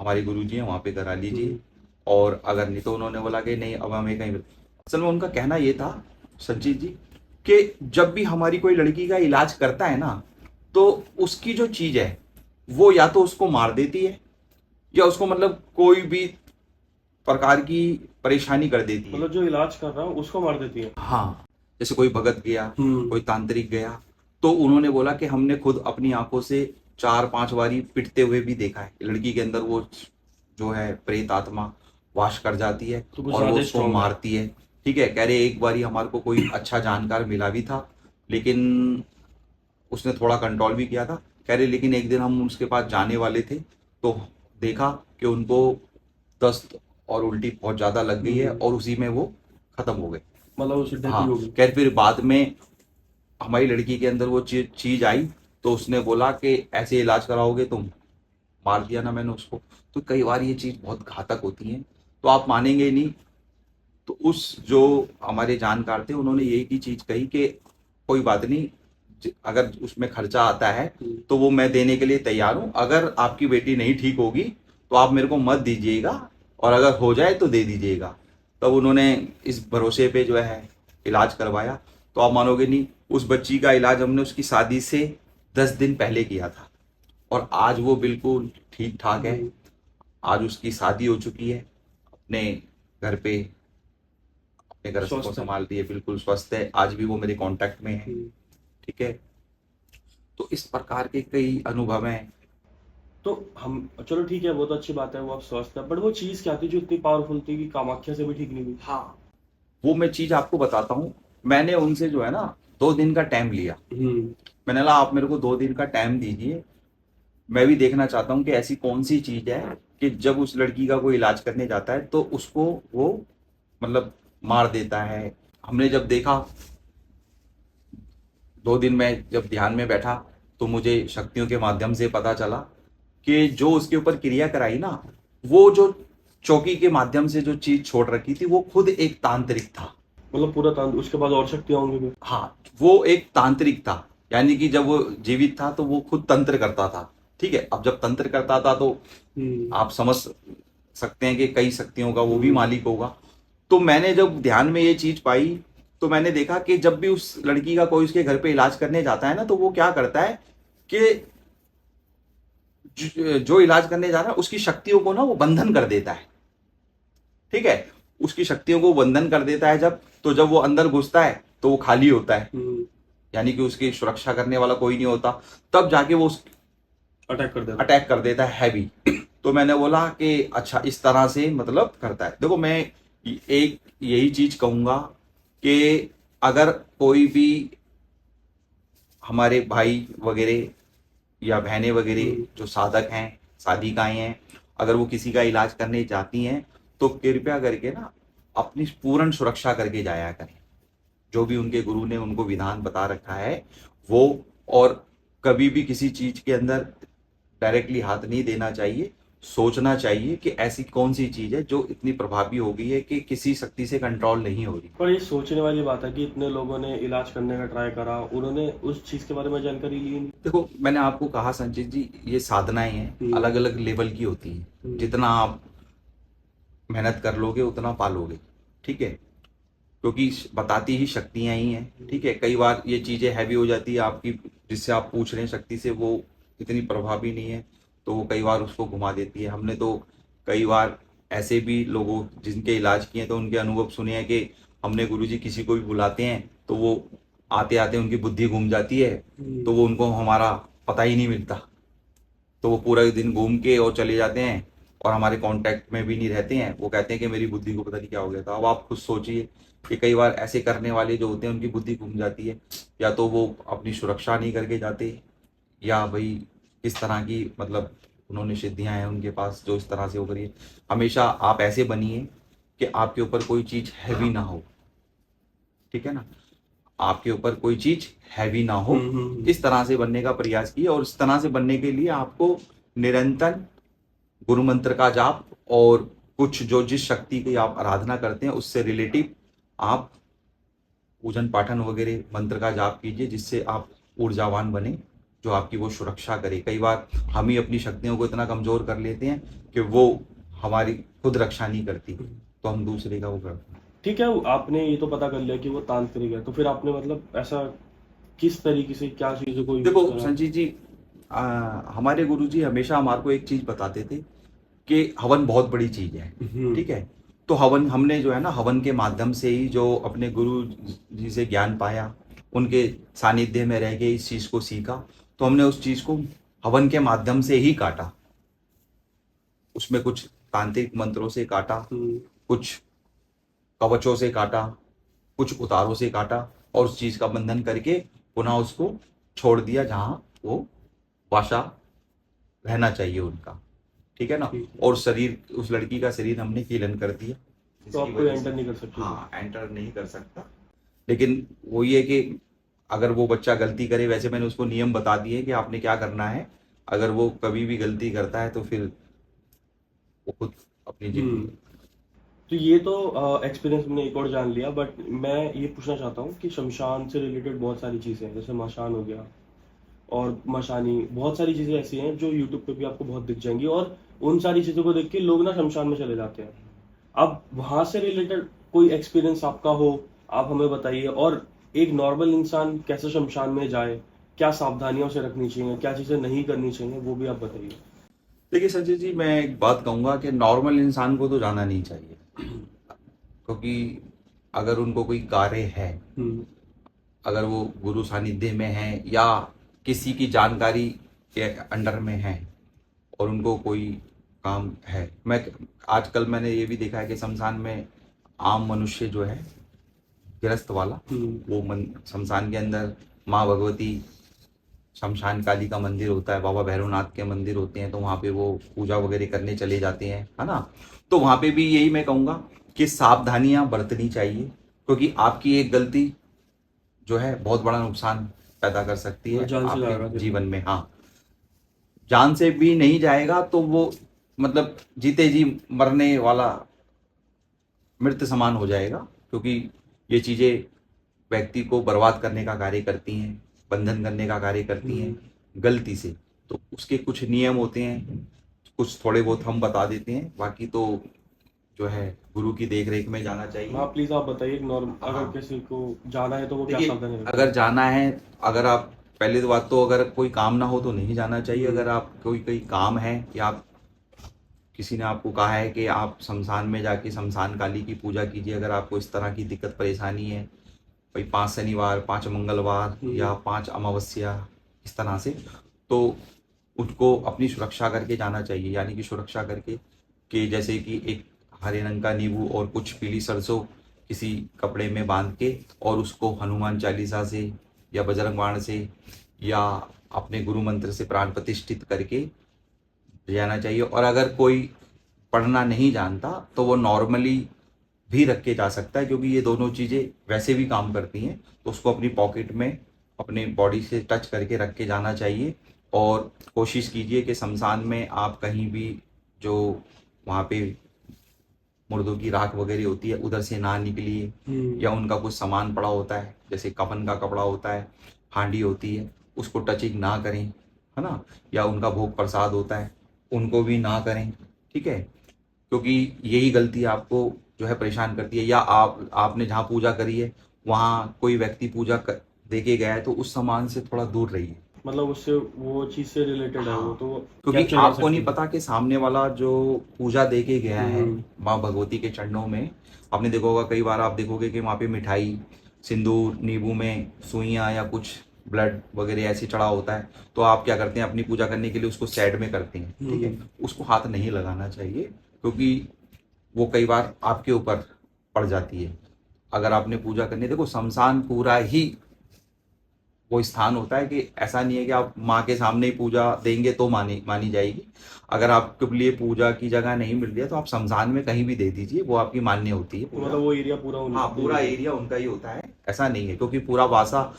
हमारे गुरुजी हैं वहाँ पे करा लीजिए, और अगर नहीं तो उन्होंने बोला कि नहीं अब हमें कहीं। असल में उनका कहना ये था संजीत जी कि जब भी हमारी कोई लड़की का इलाज करता है ना, तो उसकी जो चीज़ है वो या तो उसको मार देती है या उसको मतलब कोई भी प्रकार की परेशानी कर देती है। मतलब जो इलाज कर रहा है उसको मार देती है। हाँ, जैसे कोई भगत गया, हम्म। कोई तांत्रिक गया, तो उन्होंने बोला कि हमने खुद अपनी आंखों से 4-5 बारी पिटते हुए भी देखा है। लड़की के अंदर वो जो है प्रेत आत्मा वास कर जाती है तो कुछ और वो ज्यादा उसको स्ट्रांग है। मारती है। ठीक है, कह रहे एक बारी हमारे को कोई अच्छा जानकार मिला भी था, लेकिन उसने थोड़ा कंट्रोल भी किया था। कह रहे लेकिन एक दिन हम उसके पास जाने वाले थे तो देखा कि उनको दस्त और उल्टी बहुत ज़्यादा लग गई है और उसी में वो ख़त्म हो गए। मतलब उसे डेथ हाँ, भी होगी। खैर फिर बाद में हमारी लड़की के अंदर वो चीज आई, तो उसने बोला कि ऐसे इलाज कराओगे तुम। मार दिया ना मैंने उसको। तो कई बार ये चीज बहुत घातक होती है, तो आप मानेंगे ही नहीं। तो उस जो हमारे जानकार थे उन्होंने यही की चीज कही कि कोई बात नहीं, अगर उसमें खर्चा आता है तो वो मैं देने के लिए तैयार हूँ। अगर आपकी बेटी नहीं ठीक होगी तो आप मेरे को मत दीजिएगा, और अगर हो जाए तो दे दीजिएगा। तब उन्होंने इस भरोसे पे जो है इलाज करवाया। तो आप मानोगे नहीं, उस बच्ची का इलाज हमने उसकी शादी से 10 दिन पहले किया था, और आज वो बिल्कुल ठीक ठाक है। आज उसकी शादी हो चुकी है, अपने घर पे अपने घर को स्वस्थ है। संभाल रही है, बिल्कुल स्वस्थ है। आज भी वो मेरे कांटेक्ट में है। ठीक है, तो इस प्रकार के कई अनुभव हैं। तो हम, चलो ठीक है, वो तो अच्छी बात है, वो अब स्वस्थ है, बट वो चीज क्या थी जो इतनी पावरफुल थी कि कामाख्या से भी ठीक नहीं हुई। हाँ, वो मैं चीज आपको बताता हूँ। मैंने उनसे जो है ना 2 दिन का टाइम लिया। मैंने कहा आप मेरे को 2 दिन का टाइम दीजिए, मैं भी देखना चाहता हूँ कि ऐसी कौन सी चीज है कि जब उस लड़की का कोई इलाज करने जाता है तो उसको वो मतलब मार देता है। हमने जब देखा, 2 दिन में जब ध्यान में बैठा, तो मुझे शक्तियों के माध्यम से पता चला कि जो उसके ऊपर क्रिया कराई ना, वो जो चौकी के माध्यम से जो चीज छोड़ रखी थी वो खुद एक तांत्रिक था। मतलब पूरा तांत, उसके बाद और शक्तियां होंगी भी। हाँ, वो एक तांत्रिक था। यानी कि जब वो जीवित था तो वो खुद तंत्र करता था। ठीक है, अब जब तंत्र करता था तो आप समझ सकते हैं कि कई शक्तियों का वो भी मालिक होगा। तो मैंने जब ध्यान में ये चीज पाई, तो मैंने देखा कि जब भी उस लड़की का कोई उसके घर पे इलाज करने जाता है ना, तो वो क्या करता है कि जो इलाज करने जा रहा है उसकी शक्तियों को ना वो बंधन कर देता है। ठीक है, उसकी शक्तियों को बंधन कर देता है जब, तो जब वो अंदर घुसता है तो वो खाली होता है, यानी कि उसकी सुरक्षा करने वाला कोई नहीं होता। तब जाके वो अटैक कर देता है हैवी। तो मैंने बोला कि अच्छा इस तरह से मतलब करता है। देखो मैं एक यही चीज कहूंगा कि अगर कोई भी हमारे भाई वगैरह या बहनें वगैरह जो साधक हैं, साधिकाएं हैं, अगर वो किसी का इलाज करने जाती हैं तो कृपया करके ना अपनी पूर्ण सुरक्षा करके जाया करें। जो भी उनके गुरु ने उनको विधान बता रखा है वो, और कभी भी किसी चीज के अंदर डायरेक्टली हाथ नहीं देना चाहिए। सोचना चाहिए कि ऐसी कौन सी चीज है जो इतनी प्रभावी हो गई है कि किसी शक्ति से कंट्रोल नहीं हो रही। पर ये सोचने वाली बात है कि इतने लोगों ने इलाज करने का ट्राई करा, उन्होंने उस चीज के बारे में जानकारी ली नहीं। देखो मैंने आपको कहा संजीत जी, ये साधनाएं हैं, अलग अलग लेवल की होती हैं। जितना आप मेहनत कर लोगे उतना पालोगे। ठीक है, क्योंकि बताती ही शक्तियां ही हैं। ठीक है, कई बार ये चीजें हैवी हो जाती है आपकी, जिससे आप पूछ रहे हैं शक्ति से, वो इतनी प्रभावी नहीं है, तो वो कई बार उसको घुमा देती है। हमने तो कई बार ऐसे भी लोगों जिनके इलाज किए तो उनके अनुभव सुने हैं कि हमने गुरुजी किसी को भी बुलाते हैं तो वो आते आते उनकी बुद्धि घूम जाती है, तो वो उनको हमारा पता ही नहीं मिलता। तो वो पूरा दिन घूम के और चले जाते हैं और हमारे कांटेक्ट में भी नहीं रहते हैं। वो कहते हैं कि मेरी बुद्धि को पता नहीं क्या हो गया था। अब आप खुद सोचिए कि कई बार ऐसे करने वाले जो होते हैं उनकी बुद्धि घूम जाती है, या तो वो अपनी सुरक्षा नहीं करके जाते, या भाई इस तरह की मतलब उन्होंने सिद्धियां हैं उनके पास जो इस तरह से हो रही है। हमेशा आप ऐसे बनिए कि आपके ऊपर कोई चीज हैवी ना हो, ठीक है ना, आपके ऊपर कोई चीज हैवी ना हो, इस तरह से बनने का प्रयास किए। और इस तरह से बनने के लिए आपको निरंतर गुरु मंत्र का जाप और कुछ जो जिस शक्ति की आप आराधना करते हैं उससे रिलेटिव आप पूजन पाठन वगैरह मंत्र का जाप कीजिए, जिससे आप ऊर्जावान बने, जो आपकी वो सुरक्षा करे। कई बार हम ही अपनी शक्तियों को इतना कमजोर कर लेते हैं कि वो हमारी खुद रक्षा नहीं करती, तो हम दूसरे का वो करते हैं। ठीक है, आपने ये तो पता कर लिया कि वो तांत्रिक है, तो फिर आपने मतलब ऐसा किस तरीके से क्या चीजों को यूज देखो करा? संजीत जी, हमारे गुरु जी हमेशा हमारे को एक चीज बताते थे कि हवन बहुत बड़ी चीज है, ठीक है। तो हवन हमने जो है ना, हवन के माध्यम से ही जो अपने गुरु जी से ज्ञान पाया, उनके सानिध्य में रह के इस चीज को सीखा, तो हमने उस चीज को हवन के माध्यम से ही काटा। उसमें कुछ तांत्रिक मंत्रों से काटा, कुछ कवचों से काटा, कुछ उतारों से काटा, और उस चीज का बंधन करके पुनः उसको छोड़ दिया जहां वो वाशा रहना चाहिए उनका, ठीक है ना। और शरीर, उस लड़की का शरीर हमने कीलन कर दिया, तो आप कोई एंटर नहीं कर सकते? हाँ एंटर नहीं कर सकता। लेकिन वो ये कि अगर वो बच्चा गलती करे, वैसे मैंने उसको नियम बता दिए कि आपने क्या करना है, अगर वो कभी भी गलती करता है तो फिर वो खुद अपनी जिंदगी। तो ये तो एक्सपीरियंस मैंने एक और जान लिया, बट मैं ये पूछना चाहता हूँ कि शमशान से रिलेटेड बहुत सारी चीज़ें हैं, जैसे मशान हो गया और मशानी, बहुत सारी चीज़ें ऐसी हैं जो यूट्यूब पे भी आपको बहुत दिख जाएंगी, और उन सारी चीज़ों को देख के लोग ना शमशान में चले जाते हैं। अब वहाँ से रिलेटेड कोई एक्सपीरियंस आपका हो, आप हमें बताइए। और एक नॉर्मल इंसान कैसे शमशान में जाए, क्या सावधानियां उसे रखनी चाहिए, क्या चीज़ें नहीं करनी चाहिए, वो भी आप बताइए। देखिए संजय जी, मैं एक बात कहूंगा कि नॉर्मल इंसान को तो जाना नहीं चाहिए, क्योंकि अगर उनको कोई कार्य है, अगर वो गुरु सानिध्य में है या किसी की जानकारी के अंडर में है और उनको कोई काम है, मैं आजकल मैंने ये भी देखा है कि शमशान में आम मनुष्य जो है, गृहस्थ वाला, वो शमशान के अंदर माँ भगवती, शमशान काली का मंदिर होता है, बाबा भैरवनाथ के मंदिर होते हैं, तो वहाँ पे वो पूजा वगैरह करने चले जाते हैं, है ना। तो वहाँ पे भी यही मैं कहूँगा कि सावधानियां बरतनी चाहिए, क्योंकि आपकी एक गलती जो है बहुत बड़ा नुकसान पैदा कर सकती है आपके जीवन में। हाँ, जान से भी नहीं जाएगा तो वो मतलब जीते जी मरने वाला मृत समान हो जाएगा, क्योंकि ये चीजें व्यक्ति को बर्बाद करने का कार्य करती हैं, बंधन करने का कार्य करती हैं गलती से। तो उसके कुछ नियम होते हैं, कुछ थोड़े बहुत हम बता देते हैं, बाकी तो जो है गुरु की देख रेख में जाना चाहिए। हाँ प्लीज आप बताइए, नॉर्मल अगर किसी को जाना है तो वो क्या सावधानी रखें? अगर जाना है, अगर आप पहले तो बात तो अगर कोई काम ना हो तो नहीं जाना चाहिए। अगर आप कोई काम है या आप किसी ने आपको कहा है कि आप शमशान में जाके शमशान काली की पूजा कीजिए, अगर आपको इस तरह की दिक्कत परेशानी है, भाई 5 शनिवार 5 मंगलवार या 5 अमावस्या इस तरह से, तो उनको अपनी सुरक्षा करके जाना चाहिए। यानी कि सुरक्षा करके कि जैसे कि एक हरे रंग का नींबू और कुछ पीली सरसों किसी कपड़े में बांध के, और उसको हनुमान चालीसा से या बजरंग बाण से या अपने गुरु मंत्र से प्राण प्रतिष्ठित करके जाना चाहिए। और अगर कोई पढ़ना नहीं जानता तो वो नॉर्मली भी रख के जा सकता है, क्योंकि ये दोनों चीज़ें वैसे भी काम करती हैं, तो उसको अपनी पॉकेट में अपने बॉडी से टच करके रख के जाना चाहिए। और कोशिश कीजिए कि शमशान में आप कहीं भी जो वहाँ पे मुर्दों की राख वगैरह होती है उधर से ना निकलिए, या उनका कुछ सामान पड़ा होता है जैसे कफन का कपड़ा होता है, हांडी होती है, उसको टचिंग ना करें, है ना। या उनका भोग प्रसाद होता है, उनको भी ना करें, ठीक है, क्योंकि यही गलती आपको जो है परेशान करती है। या आपने जहाँ पूजा करी है वहाँ कोई व्यक्ति पूजा दे के गया है तो उस सामान से थोड़ा दूर रहिए, मतलब उससे वो चीज से रिलेटेड है वो, तो क्योंकि आपको नहीं पता कि सामने वाला जो पूजा दे के गया है माँ भगवती के चरणों में, आपने देखा होगा कई बार आप देखोगे कि वहाँ पे मिठाई, सिंदूर, नींबू में सुइयाँ या कुछ ब्लड वगैरह ऐसे चढ़ा होता है, तो आप क्या करते हैं अपनी पूजा करने के लिए उसको साइड में करते हैं, ठीक है। उसको हाथ नहीं लगाना चाहिए, क्योंकि वो कई बार आपके ऊपर पड़ जाती है। अगर आपने पूजा करनी है, देखो शमशान पूरा ही वो स्थान होता है कि ऐसा नहीं है कि आप माँ के सामने ही पूजा देंगे तो मानी मानी जाएगी। अगर आपके लिए पूजा की जगह नहीं मिल रही है तो आप शमशान में कहीं भी दे दीजिए, वो आपकी मान्य होती है तो पूजा। मतलब वो एरिया पूरा हाँ, पूरा एरिया उनका ही होता है, ऐसा नहीं है, क्योंकि पूरा वासा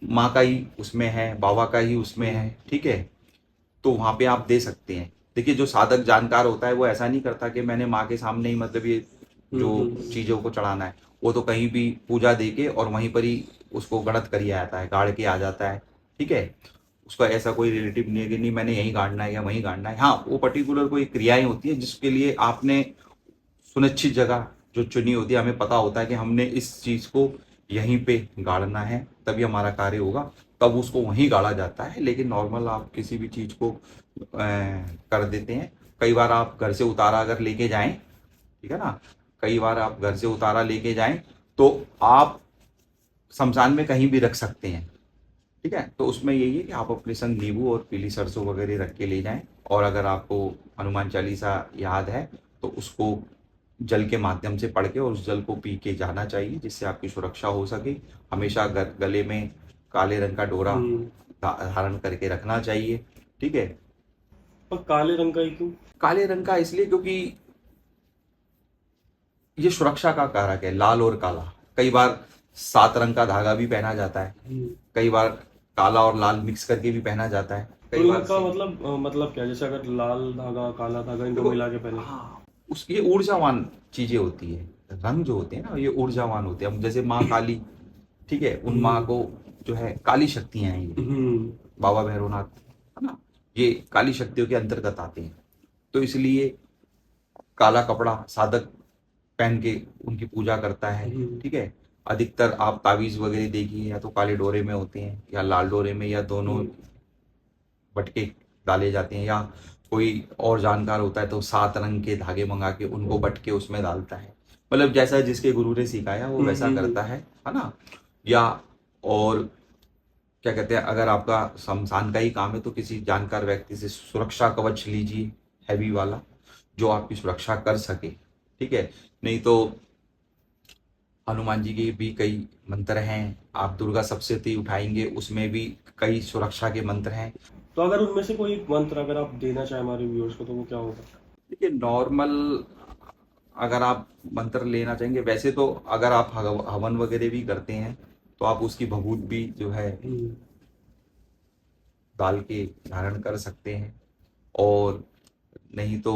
माँ का ही उसमें है, बाबा का ही उसमें है, ठीक है। तो वहां पे आप दे सकते हैं। देखिए, जो साधक जानकार होता है वो ऐसा नहीं करता कि मैंने माँ के सामने ही मतलब ये जो चीजों को चढ़ाना है, वो तो कहीं भी पूजा दे के और वहीं पर ही उसको गणत करिए आता है, गाड़ के आ जाता है, ठीक है। उसका ऐसा कोई रिलेटिव नहीं है कि नहीं मैंने यहीं गाड़ना है या वहीं गाड़ना है। हाँ, वो पर्टिकुलर कोई क्रियाएं होती है जिसके लिए आपने सुनिश्चित जगह जो चुनी होती है, हमें पता होता है कि हमने इस चीज को यहीं पे गाड़ना है तभी हमारा कार्य होगा, तब उसको वहीं गाड़ा जाता है। लेकिन नॉर्मल आप किसी भी चीज को कर देते हैं। कई बार आप घर से उतारा अगर लेके जाएं, ठीक है ना, कई बार आप घर से उतारा लेके जाएं तो आप शमशान में कहीं भी रख सकते हैं, ठीक है। तो उसमें यही है कि आप अपने संग नींबू और पीली सरसों वगैरह रख के ले जाएं, और अगर आपको हनुमान चालीसा याद है तो उसको जल के माध्यम से पढ़ के और उस जल को पी के जाना चाहिए, जिससे आपकी सुरक्षा हो सके। हमेशा गले में काले रंग का डोरा धारण करके रखना चाहिए, ठीक है। पर काले रंग का ही क्यों? काले रंग का इसलिए क्योंकि ये सुरक्षा का कारक है, लाल और काला। कई बार 7 रंग का धागा भी पहना जाता है, कई बार काला और लाल मिक्स करके भी पहना जाता है, तो कई बार इनका मतलब क्या, जैसे अगर लाल धागा काला धागा इनको मिला के पहने? हाँ, उसकी ये ऊर्जावान चीजें होती है। रंग जो होते हैं ना, ये ऊर्जावान होते हैं। अब जैसे माँ काली, ठीक है, उन माँ को जो है काली शक्तियां हैं ये, बाबा भैरवनाथ, है ना, ये काली शक्तियों के अंतर्गत आते हैं। तो इसलिए काला कपड़ा साधक पहन के उनकी पूजा करता है, ठीक है। अधिकतर आप ताबीज वगैरह देखिए, या तो काले डोरे में होते हैं या लाल डोरे में, या दोनों बटके डाले जाते हैं, या कोई और जानकार होता है तो 7 रंग के धागे मंगा के उनको बटके उसमें डालता है। मतलब जैसा जिसके गुरु ने सिखाया वो वैसा करता है ना। या और क्या कहते हैं, अगर आपका शमशान का ही काम है तो किसी जानकार व्यक्ति से सुरक्षा कवच लीजिए, हैवी वाला, जो आपकी सुरक्षा कर सके, ठीक है। नहीं तो हनुमान जी के भी कई मंत्र हैं, आप दुर्गा सप्तशती उठाएंगे उसमें भी कई सुरक्षा के मंत्र हैं। तो अगर उनमें से कोई एक मंत्र अगर आप देना चाहें हमारे व्यूअर्स को, तो वो क्या होगा? देखिए, नॉर्मल अगर आप मंत्र लेना चाहेंगे, वैसे तो अगर आप हवन वगैरह भी करते हैं तो आप उसकी भभूत भी जो है डाल के धारण कर सकते हैं। और नहीं तो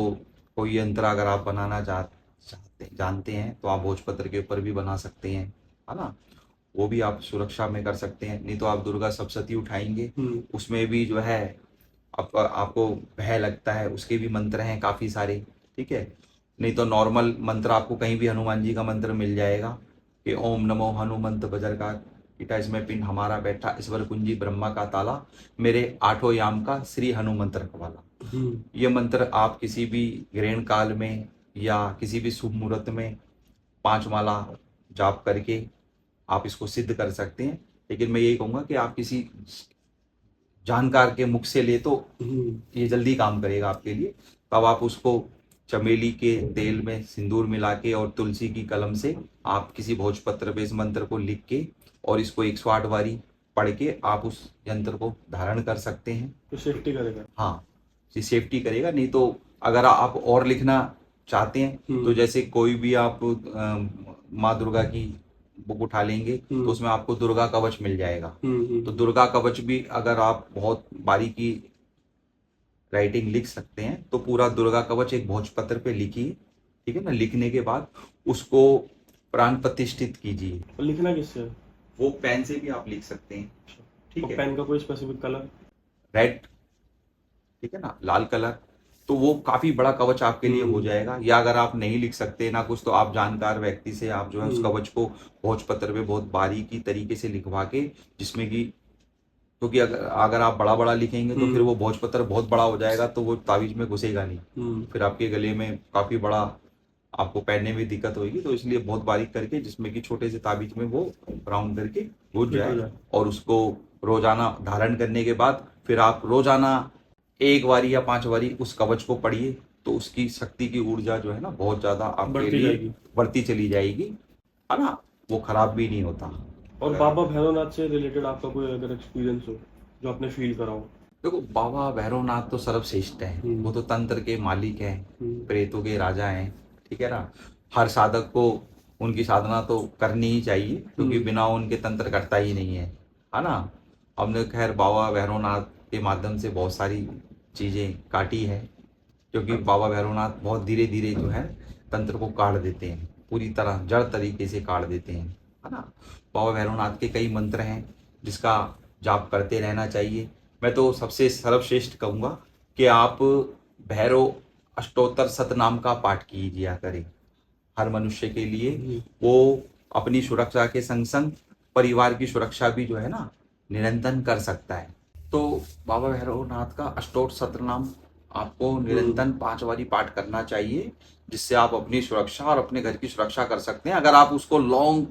कोई यंत्र अगर आप बनाना जानते हैं तो आप भोजपत्र के ऊपर भी बना सकते हैं, है ना, वो भी आप सुरक्षा में कर सकते हैं। नहीं तो आप दुर्गा सप्तशती उठाएंगे, उसमें भी जो है आपको भय लगता है, उसके भी मंत्र हैं काफी सारे, ठीक है। नहीं तो नॉर्मल मंत्र आपको कहीं भी हनुमान जी का मंत्र मिल जाएगा कि ओम नमो हनुमंत बजर का कीटा इसमें पिन हमारा बैठा, ईश्वर कुंजी ब्रह्मा का ताला, मेरे 8 याम का श्री हनुमंत रखवाला। ये मंत्र आप किसी भी ग्रहण काल में या किसी भी शुभ मुहूर्त में 5 माला जाप करके आप इसको सिद्ध कर सकते हैं। लेकिन मैं यही कहूंगा कि आप किसी जानकार के मुख से ले तो ये जल्दी काम करेगा आपके लिए। तब आप उसको चमेली के तेल में सिंदूर मिला के और तुलसी की कलम से आप किसी भोजपत्र पे इस मंत्र को लिख के और इसको 108 बारी पढ़ के आप उस यंत्र को धारण कर सकते हैं। तो सेफ्टी करेगा? हाँ, ये सेफ्टी करेगा। नहीं तो अगर आप और लिखना चाहते हैं तो जैसे कोई भी आप माँ दुर्गा की बुक उठा लेंगे तो उसमें आपको दुर्गा कवच मिल जाएगा। तो दुर्गा कवच भी अगर आप बहुत बारीकी राइटिंग लिख सकते हैं तो पूरा दुर्गा कवच एक भोजपत्र पे लिखिए, ठीक है ना। लिखने के बाद उसको प्राण प्रतिष्ठित कीजिए। और लिखना किससे है? वो पेन से भी आप लिख सकते हैं, ठीक तो है। पेन का कोई स्पेसिफिक कलर? रेड, ठीक है ना, लाल कलर। तो वो काफी बड़ा कवच आपके लिए हो जाएगा। या अगर आप नहीं लिख सकते ना कुछ, तो आप जानकार व्यक्ति से आप जो है उस कवच को भोजपत्र पे बहुत बारीकी तरीके से लिखवा के, जिसमें कि क्योंकि अगर आप बड़ा बड़ा लिखेंगे तो फिर वो भोजपत्र बहुत बड़ा हो जाएगा तो वो ताबीज में घुसेगा नहीं, फिर आपके गले में काफी बड़ा आपको पहनने में दिक्कत होगी। तो इसलिए बहुत बारीक करके, जिसमें कि छोटे से ताबीज में वो राउंड करके घुस जाए, और उसको रोजाना धारण करने के बाद फिर आप रोजाना 1 बारी या 5 बारी उस कवच को पढ़िए, तो उसकी शक्ति की ऊर्जा जो है ना बहुत ज्यादा आपके लिए बढ़ती चली जाएगी, है ना, वो खराब भी नहीं होता। और बाबा भैरवनाथ से रिलेटेड आपका कोई अगर एक्सपीरियंस हो जो आपने फील करा हो? देखो, बाबा भैरवनाथ तो सर्वश्रेष्ठ है, वो तो तंत्र के मालिक हैं, प्रेतों के राजा हैं, ठीक है ना। हर साधक को उनकी साधना तो करनी ही चाहिए, क्योंकि बिना उनके तंत्र करता ही नहीं है ना। हमने खैर बाबा भैरवनाथ के माध्यम से बहुत सारी चीज़ें काटी है, क्योंकि बाबा भैरवनाथ बहुत धीरे धीरे जो है तंत्र को काट देते हैं, पूरी तरह जड़ तरीके से काट देते हैं, है ना। बाबा भैरवनाथ के कई मंत्र हैं जिसका जाप करते रहना चाहिए। मैं तो सबसे सर्वश्रेष्ठ कहूँगा कि आप भैरव अष्टोत्तर शतनाम का पाठ कीजिए करें। हर मनुष्य के लिए वो अपनी सुरक्षा के संग संग परिवार की सुरक्षा भी जो है ना निरंतर कर सकता है। तो बाबा भैरवनाथ का अष्टोत्तर शतनाम आपको निरंतर 5 बारी पाठ करना चाहिए, जिससे आप अपनी सुरक्षा और अपने घर की सुरक्षा कर सकते हैं। अगर आप उसको लॉन्ग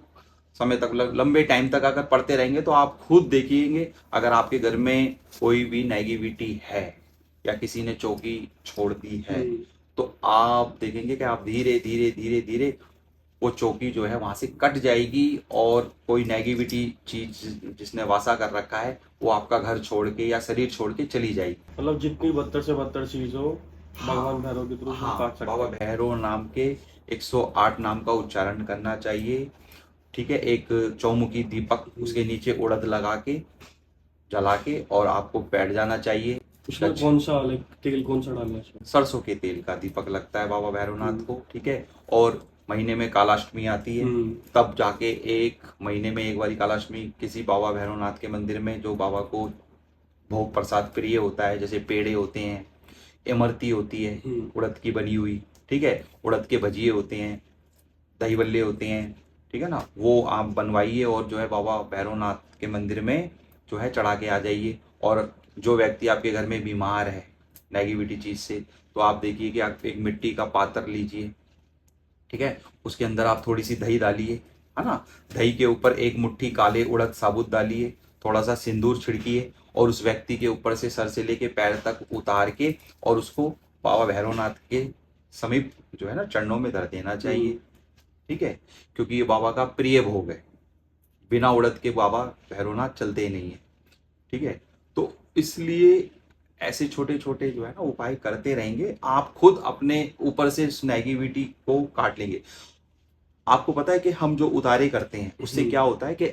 समय तक लंबे टाइम तक अगर पढ़ते रहेंगे तो आप खुद देखिएंगे, अगर आपके घर में कोई भी नेगेटिविटी है या किसी ने चौकी छोड़ दी है तो आप देखेंगे कि आप धीरे धीरे धीरे धीरे वो चौकी जो है वहां से कट जाएगी, और कोई नेगेटिविटी चीज जिसने वासा कर रखा है वो आपका घर छोड़ के या शरीर छोड़ के चली जाएगी। मतलब जितनी बदतर से बदतर चीज हो भगवान भैरव के थ्रू हाँ, काट सकते बाबा हैं। भैरव नाम के 108 नाम का उच्चारण करना चाहिए, ठीक है। एक चौमुखी दीपक उसके नीचे उड़द लगा के जला के और आपको बैठ जाना चाहिए। उसमें कौन सा लाइक तेल कौन सा डालना चाहिए? सरसों के तेल का दीपक लगता है बाबा भैरवनाथ को, ठीक है। और महीने में कालाष्टमी आती है, तब जाके एक महीने में एक बारी कालाष्टमी किसी बाबा भैरवनाथ के मंदिर में, जो बाबा को भोग प्रसाद प्रिय होता है, जैसे पेड़े होते हैं, इमरती होती है उड़द की बनी हुई, ठीक है, उड़द के भजिए होते हैं, दही बल्ले होते हैं, ठीक है ना, वो आप बनवाइए और जो है बाबा भैरवनाथ के मंदिर में जो है चढ़ा के आ जाइए। और जो व्यक्ति आपके घर में बीमार है नेगेटिविटी चीज से, तो आप देखिए कि आप एक मिट्टी का पात्र लीजिए, ठीक है, उसके अंदर आप थोड़ी सी दही डालिए, है ना। दही के ऊपर एक मुट्ठी काले उड़द साबुत डालिए, थोड़ा सा सिंदूर छिड़किए और उस व्यक्ति के ऊपर से सर से लेके पैर तक उतार के और उसको बाबा भैरवनाथ के समीप जो है ना चरणों में धर देना चाहिए, ठीक है, क्योंकि ये बाबा का प्रिय भोग है। बिना उड़द के बाबा भैरवनाथ चलते ही नहीं है, ठीक है। तो इसलिए ऐसे छोटे छोटे जो है ना उपाय करते रहेंगे, आप खुद अपने ऊपर से इस नेगेटिविटी को काट लेंगे। आपको पता है कि हम जो उतारे करते हैं उससे क्या होता है कि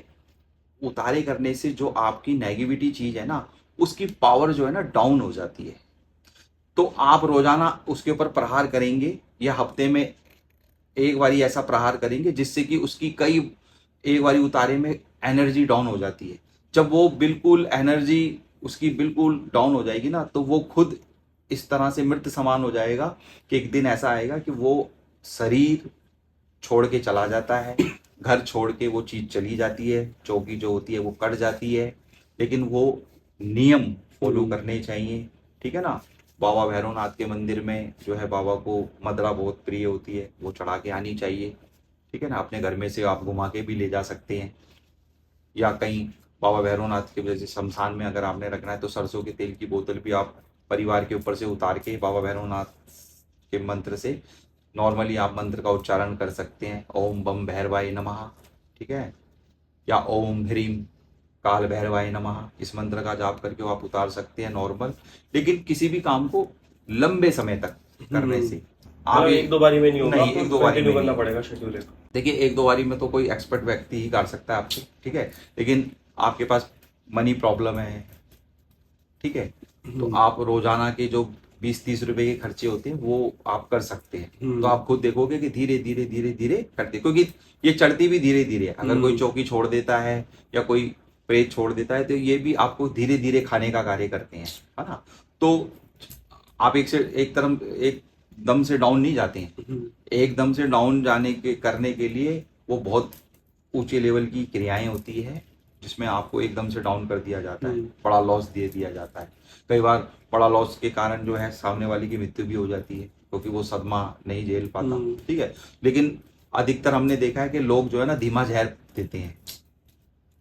उतारे करने से जो आपकी नेगेटिविटी चीज है ना उसकी पावर जो है ना डाउन हो जाती है। तो आप रोजाना उसके ऊपर प्रहार करेंगे या हफ्ते में एक बारी ऐसा प्रहार करेंगे जिससे कि उसकी कई एक बारी उतारे में एनर्जी डाउन हो जाती है। जब वो बिल्कुल एनर्जी उसकी बिल्कुल डाउन हो जाएगी ना, तो वो खुद इस तरह से मृत समान हो जाएगा कि एक दिन ऐसा आएगा कि वो शरीर छोड़ के चला जाता है, घर छोड़ के वो चीज चली जाती है, चौकी जो होती है वो कट जाती है, लेकिन वो नियम फॉलो करने चाहिए, ठीक है ना। बाबा भैरवनाथ के मंदिर में जो है बाबा को मदरा बहुत प्रिय होती है, वो चढ़ा के आनी चाहिए, ठीक है ना। अपने घर में से आप घुमा के भी ले जा सकते हैं, या कहीं बाबा भैरवनाथ के जैसे शमशान में अगर आपने रखना है तो सरसों के तेल की बोतल भी आप परिवार के ऊपर से उतार के बाबा भैरवनाथ के मंत्र से नॉर्मली आप मंत्र का उच्चारण कर सकते हैं, ओम बम भैरवाय नमः, ठीक है, या ओम ह्रीम काल भैरवाय नमः, इस मंत्र का जाप करके वो आप उतार सकते हैं नॉर्मल। लेकिन किसी भी काम को लंबे समय तक करने से आप एक दो बारी में नहीं होगा, नहीं, एक दो बारी में करना नहीं। पड़ेगा शेड्यूल एक। देखिए, एक दो बारी में तो कोई एक्सपर्ट व्यक्ति ही कर सकता है आपको, ठीक है, लेकिन आपके पास मनी प्रॉब्लम है, ठीक है, तो आप रोजाना के जो 20-30 रुपए के खर्चे होते हैं वो आप कर सकते हैं। तो आप खुद देखोगे कि धीरे धीरे धीरे धीरे करते, क्योंकि ये चढ़ती भी धीरे धीरे है। अगर कोई चौकी छोड़ देता है या कोई प्रेत छोड़ देता है तो ये भी आपको धीरे धीरे खाने का कार्य करते हैं, है ना। तो आप एक तरफ एक दम से डाउन नहीं जाते हैं, एकदम से डाउन जाने के करने के लिए वो बहुत ऊंचे लेवल की क्रियाएं होती है जिसमें आपको एकदम से डाउन कर दिया जाता है, बड़ा लॉस दे दिया जाता है। कई बार बड़ा लॉस के कारण जो है सामने वाले की मृत्यु भी हो जाती है, क्योंकि वो सदमा नहीं झेल पाता, ठीक है। लेकिन अधिकतर हमने देखा है कि लोग जो है ना धीमा जहर देते हैं,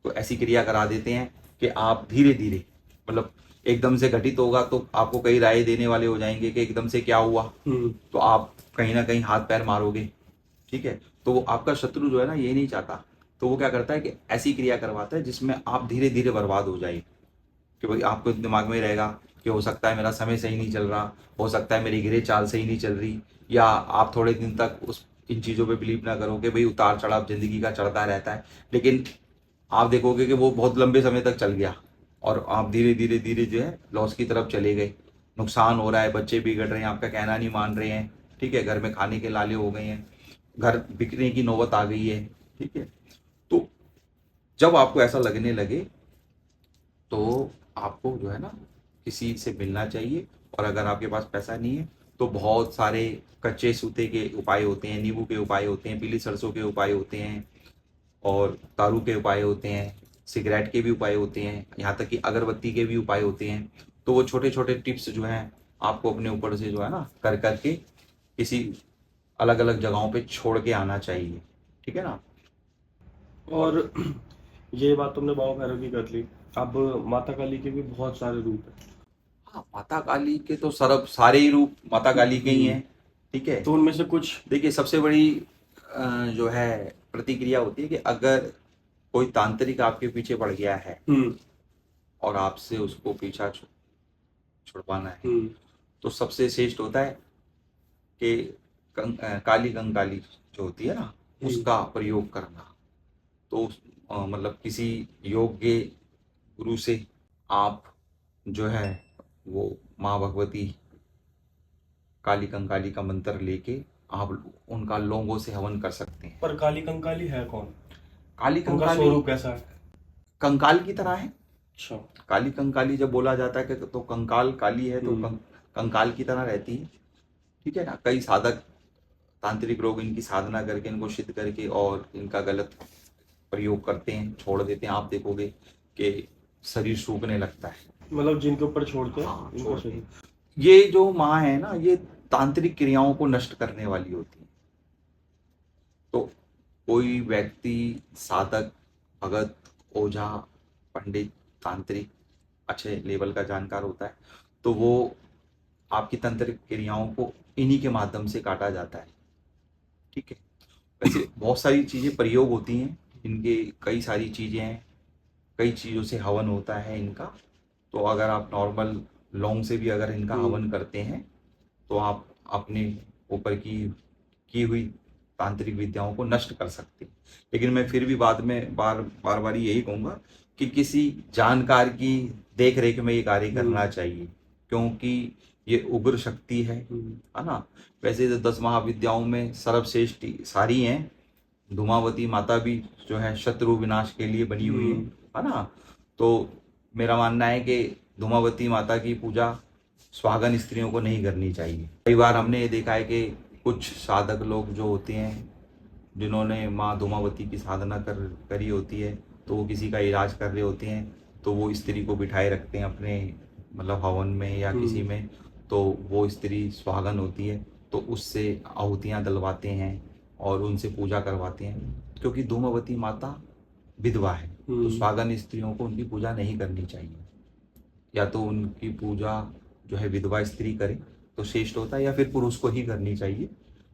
तो ऐसी क्रिया करा देते हैं कि आप धीरे धीरे, मतलब एकदम से घटित होगा तो आपको कई राय देने वाले हो जाएंगे कि एकदम से क्या हुआ, तो आप कहीं ना कहीं हाथ पैर मारोगे, ठीक है। तो आपका शत्रु जो है ना ये नहीं चाहता तो वो क्या करता है कि ऐसी क्रिया करवाता है जिसमें आप धीरे धीरे बर्बाद हो जाए, कि भाई आपको दिमाग में रहेगा कि हो सकता है मेरा समय सही नहीं चल रहा, हो सकता है मेरी गिरे चाल सही नहीं चल रही, या आप थोड़े दिन तक उस इन चीज़ों पे बिलीव ना करो कि भाई उतार चढ़ाव जिंदगी का चढ़ता रहता है, लेकिन आप देखोगे कि वो बहुत लंबे समय तक चल गया और आप धीरे धीरे धीरे जो है लॉस की तरफ चले गए, नुकसान हो रहा है, बच्चे बिगड़ रहे हैं, आपका कहना नहीं मान रहे हैं, ठीक है, घर में खाने के लाले हो गए हैं, घर बिकने की नौबत आ गई है, ठीक है। तो जब आपको ऐसा लगने लगे तो आपको जो है ना किसी से मिलना चाहिए, और अगर आपके पास पैसा नहीं है तो बहुत सारे कच्चे सूते के उपाय होते हैं, नींबू के उपाय होते हैं, पीली सरसों के उपाय होते हैं, और दारू के उपाय होते हैं, सिगरेट के भी उपाय होते हैं, यहाँ तक कि अगरबत्ती के भी उपाय होते हैं। तो वो छोटे छोटे टिप्स जो हैं आपको अपने ऊपर से जो है ना कर करके किसी अलग अलग जगहों पे छोड़ के आना चाहिए, ठीक है ना। और ये बात तुमने बाबा भैरव की कर ली। अब माता काली के भी बहुत सारे रूप हैं। हाँ, माता काली के तो सरब सारे ही रूप माता काली के ही हैं, ठीक है। तो उनमें से कुछ देखिए सबसे बड़ी जो है प्रतिक्रिया होती है कि अगर कोई तांत्रिक आपके पीछे पड़ गया है और आपसे उसको पीछा छुड़वाना है, तो सबसे श्रेष्ठ होता है कि काली कंकाली जो होती है ना उसका प्रयोग करना। तो मतलब किसी योग्य गुरु से आप जो है वो माँ भगवती काली कंकाली का मंत्र लेके आप उनका लोगों से हवन कर सकते हैं। पर काली कंकाली है कौन? काली उनका कंकाली स्वरूप कैसा है? कंकाल की तरह है। अच्छा। काली कंकाली जब बोला जाता है कि तो कंकाल काली है तो कंकाल की तरह रहती है, ठीक है ना। कई साधक तांत्रिक लोग इनकी साधना करके इनको सिद्ध करके और इनका गलत प्रयोग करते हैं, छोड़ देते हैं। आप देखोगे कि शरीर सूखने लगता है। मतलब जिनके ऊपर छोड़ते हैं हाँ, उनका छोड़ते शरीर। हैं। ये जो माँ है ना ये तांत्रिक क्रियाओं को नष्ट करने वाली होती है। तो कोई व्यक्ति साधक भगत ओझा पंडित तांत्रिक अच्छे लेवल का जानकार होता है तो वो आपकी तंत्रिक क्रियाओं को इन्हीं के माध्यम से काटा जाता है, ठीक है। वैसे बहुत सारी चीज़ें प्रयोग होती हैं इनके, कई सारी चीज़ें हैं, कई चीज़ों से हवन होता है इनका। तो अगर आप नॉर्मल लौंग से भी अगर इनका हवन करते हैं तो आप अपने ऊपर की हुई तांत्रिक विद्याओं को नष्ट कर सकते हैं। लेकिन मैं फिर भी बाद में बार बार यही कहूँगा कि किसी जानकार की देख रेख में ये कार्य करना चाहिए, क्योंकि ये उग्र शक्ति है ना। वैसे तो 10 महाविद्याओं में सर्वश्रेष्ठ सारी हैं, धूमावती माता भी जो है शत्रु विनाश के लिए बनी हुई है ना। तो मेरा मानना है कि धूमावती माता की पूजा स्वागन स्त्रियों को नहीं करनी चाहिए। कई बार हमने ये देखा है कि कुछ साधक लोग जो होते हैं जिन्होंने माँ धूमावती की साधना करी होती है तो वो किसी का इलाज कर रहे होते हैं तो वो स्त्री को बिठाए रखते हैं अपने मतलब हवन में या किसी में, तो वो स्त्री स्वागन होती है तो उससे आहुतियाँ डलवाते हैं और उनसे पूजा करवाते हैं, क्योंकि धूमावती माता विधवा है तो स्वागन स्त्रियों को उनकी पूजा नहीं करनी चाहिए। या तो उनकी पूजा जो है विधवा स्त्री करे तो श्रेष्ठ होता है, या फिर पुरुष को ही करनी चाहिए,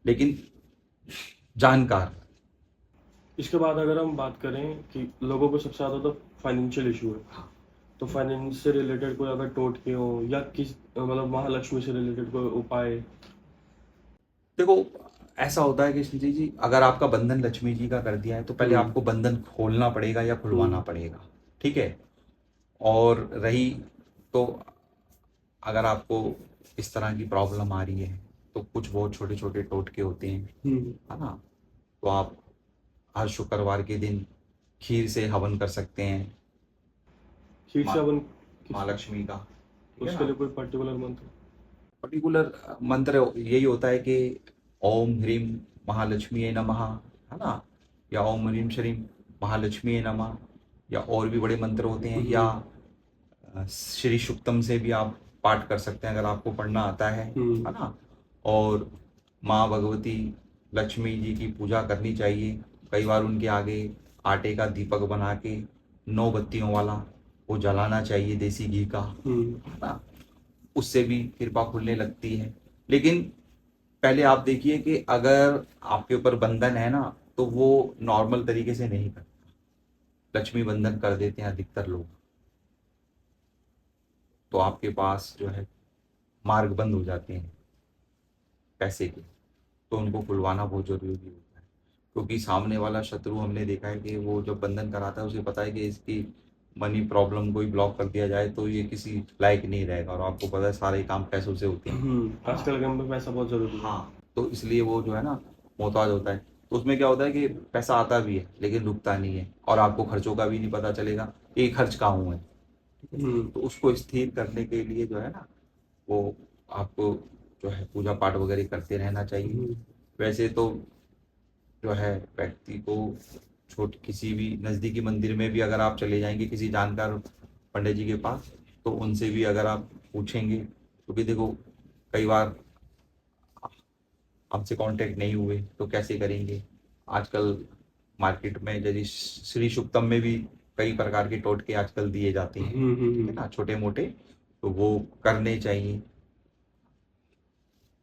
लेकिन जानकार। इसके बाद अगर हम बात करें कि लोगों को सबसे ज़्यादा तो फाइनेंशियल इशू है, तो फाइनेंस से रिलेटेड कोई अगर टोटके हो या किस मतलब महालक्ष्मी से रिलेटेड कोई उपाय। देखो ऐसा होता है कृष्ण जी, अगर आपका बंधन लक्ष्मी जी का कर दिया है तो पहले आपको बंधन खोलना पड़ेगा या खुलवाना पड़ेगा, ठीक है। और रही तो अगर आपको इस तरह की प्रॉब्लम आ रही है तो कुछ बहुत छोटे छोटे टोटके होते हैं, है ना। तो आप हर शुक्रवार के दिन खीर से हवन कर सकते हैं, खीर से हवन माँ लक्ष्मी का। उसके लिए कोई पर्टिकुलर मंत्र यही होता है कि ओम ह्रीम महालक्ष्मी नमः, है ना, या ओम ह्रीम श्रीम महालक्ष्मी नमः, या और भी बड़े मंत्र होते हैं, या श्री सुक्तम से भी आप पाठ कर सकते हैं अगर आपको पढ़ना आता है ना। और माँ भगवती लक्ष्मी जी की पूजा करनी चाहिए। कई बार उनके आगे आटे का दीपक बना के 9 बत्तियों वाला वो जलाना चाहिए देसी घी का, है ना। उससे भी कृपा खुलने लगती है। लेकिन पहले आप देखिए कि अगर आपके ऊपर बंधन है ना तो वो नॉर्मल तरीके से नहीं लक्ष्मी बंधन कर देते हैं अधिकतर लोग, तो आपके पास जो है मार्ग बंद हो जाते हैं पैसे के, तो उनको खुलवाना बहुत जरूरी होता है। क्योंकि सामने वाला शत्रु हमने देखा है कि वो जब बंधन कराता है उसे पता है कि इसकी मनी प्रॉब्लम कोई ब्लॉक कर दिया जाए तो ये किसी लायक नहीं रहेगा, और आपको पता है सारे काम पैसों से होते हैं। आजकल के में पैसा बहुत जरूरी है। हाँ, तो इसलिए वो जो है ना मोहताज होता है। तो उसमें क्या होता है कि पैसा आता भी है लेकिन रुकता नहीं है, और आपको खर्चों का भी नहीं पता चलेगा कि ये खर्च कहाँ हुए हैं। तो उसको स्थिर करने के लिए जो है ना वो आपको जो है पूजा पाठ वगैरह करते रहना चाहिए। वैसे तो जो है व्यक्ति को किसी भी नज़दीकी मंदिर में भी अगर आप चले जाएंगे किसी जानकार पंडित जी के पास, तो उनसे भी अगर आप पूछेंगे, क्योंकि देखो कई बार हमसे कांटेक्ट नहीं हुए तो कैसे करेंगे। आजकल मार्केट में जैसे श्री सुक्तम में भी कई प्रकार के टोटके आजकल दिए जाते हैं, है ना, छोटे मोटे, तो वो करने चाहिए।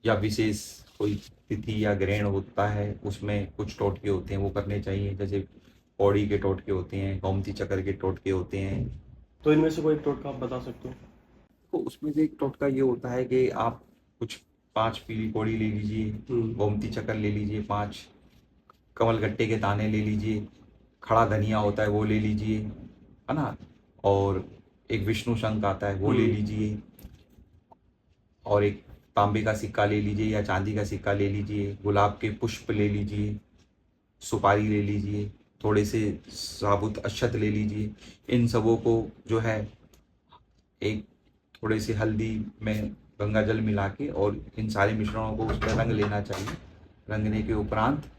या विशेष कोई तिथि या ग्रहण होता है उसमें कुछ टोटके होते हैं वो करने चाहिए, जैसे पौड़ी के टोटके होते हैं, गोमती चक्कर के टोटके होते हैं। तो इनमें से कोई एक टोटका आप बता सकते हो? तो उसमें से एक टोटका ये होता है कि आप कुछ 5 पीली पौड़ी ले लीजिए, गोमती चक्कर ले लीजिए, 5 कमलगट्टे के दाने ले लीजिए, खड़ा धनिया होता है वो ले लीजिए, है ना, और एक विष्णु शंख आता है वो ले लीजिए, और एक तांबे का सिक्का ले लीजिए या चांदी का सिक्का ले लीजिए, गुलाब के पुष्प ले लीजिए, सुपारी ले लीजिए, थोड़े से साबुत अक्षत ले लीजिए। इन सबों को जो है एक थोड़े से हल्दी में गंगा जल मिला के और इन सारे मिश्रणों को उसमें रंग लेना चाहिए। रंगने के उपरांत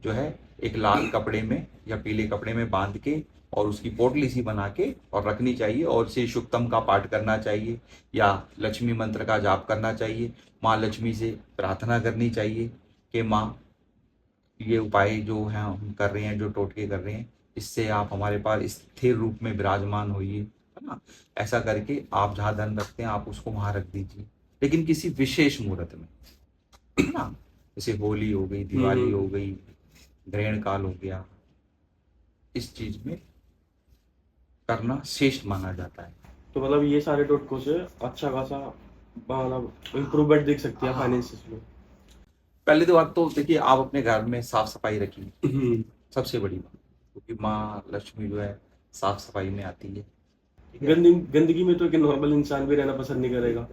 जो है एक लाल कपड़े में या पीले कपड़े में बांध के और उसकी पोटली सी बना के और रखनी चाहिए, और श्री सुक्तम का पाठ करना चाहिए या लक्ष्मी मंत्र का जाप करना चाहिए। माँ लक्ष्मी से प्रार्थना करनी चाहिए कि माँ ये उपाय जो है हम कर रहे हैं, जो टोटके कर रहे हैं, इससे आप हमारे पास स्थिर रूप में विराजमान होइए, है ना। ऐसा करके आप जहाँ धन रखते हैं आप उसको वहाँ रख दीजिए, लेकिन किसी विशेष मुहूर्त में, है ना, जैसे होली हो गई, दिवाली हो गई, ग्रहण काल हो गया, इस चीज में करना श्रेष्ठ माना जाता है। तो मतलब ये सारे टोटकों से अच्छा खासा मतलब इम्प्रूवमेंट देख सकते हैं फाइनेंसिस में। पहले तो बात तो देखिए, आप अपने घर में साफ सफाई रखिए, सबसे बड़ी बात, क्योंकि माँ लक्ष्मी जो है साफ सफाई में आती है। गंदगी में तो एक नॉर्मल इंसान भी रहना पसंद नहीं करेगा।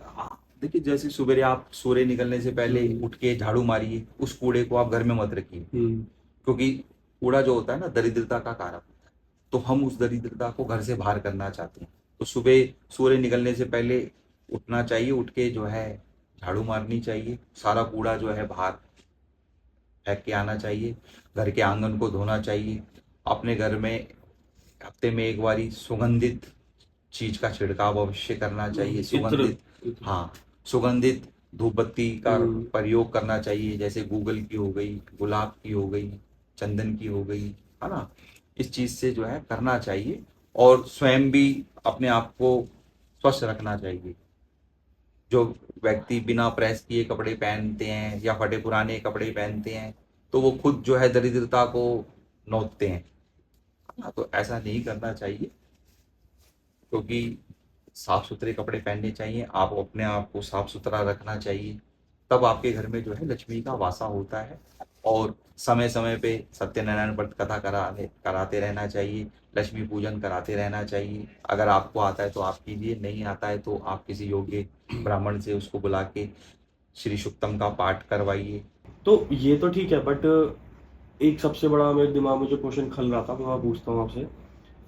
देखिए, जैसे सुबह आप सूर्य निकलने से पहले उठ के झाड़ू मारिए, उस कूड़े को आप घर में मत रखिए, क्योंकि कूड़ा जो होता है ना दरिद्रता का कारक होता है, तो हम उस दरिद्रता को घर से बाहर करना चाहते हैं। तो सुबह सूर्य निकलने से पहले उठना चाहिए, उठ के जो है झाड़ू मारनी चाहिए, सारा कूड़ा जो है बाहर फेंक के आना चाहिए, घर के आंगन को धोना चाहिए। अपने घर में हफ्ते में एक बारी सुगंधित चीज का छिड़काव अवश्य करना चाहिए। सुगंधित, हाँ, सुगंधित धूप बत्ती का प्रयोग करना चाहिए, जैसे गूगल की हो गई, गुलाब की हो गई, चंदन की हो गई, है ना। इस चीज से जो है करना चाहिए, और स्वयं भी अपने आप को स्वस्थ रखना चाहिए। जो व्यक्ति बिना प्रेस किए कपड़े पहनते हैं या फटे पुराने कपड़े पहनते हैं, तो वो खुद जो है दरिद्रता को नोचते हैं, तो ऐसा नहीं करना चाहिए, क्योंकि साफ सुथरे कपड़े पहनने चाहिए, आप अपने आप को साफ सुथरा रखना चाहिए, तब आपके घर में जो है लक्ष्मी का वासा होता है। और समय समय पे सत्यनारायण व्रत कथा कराते रहना चाहिए, लक्ष्मी पूजन कराते रहना चाहिए। अगर आपको आता है तो आप कीजिए, नहीं आता है तो आप किसी योग्य ब्राह्मण से उसको बुला के श्री सुक्तम का पाठ करवाइए। तो ये तो ठीक है, बट एक सबसे बड़ा मेरे दिमाग में जो क्वेश्चन खल रहा था वो मैं पूछता हूँ आपसे,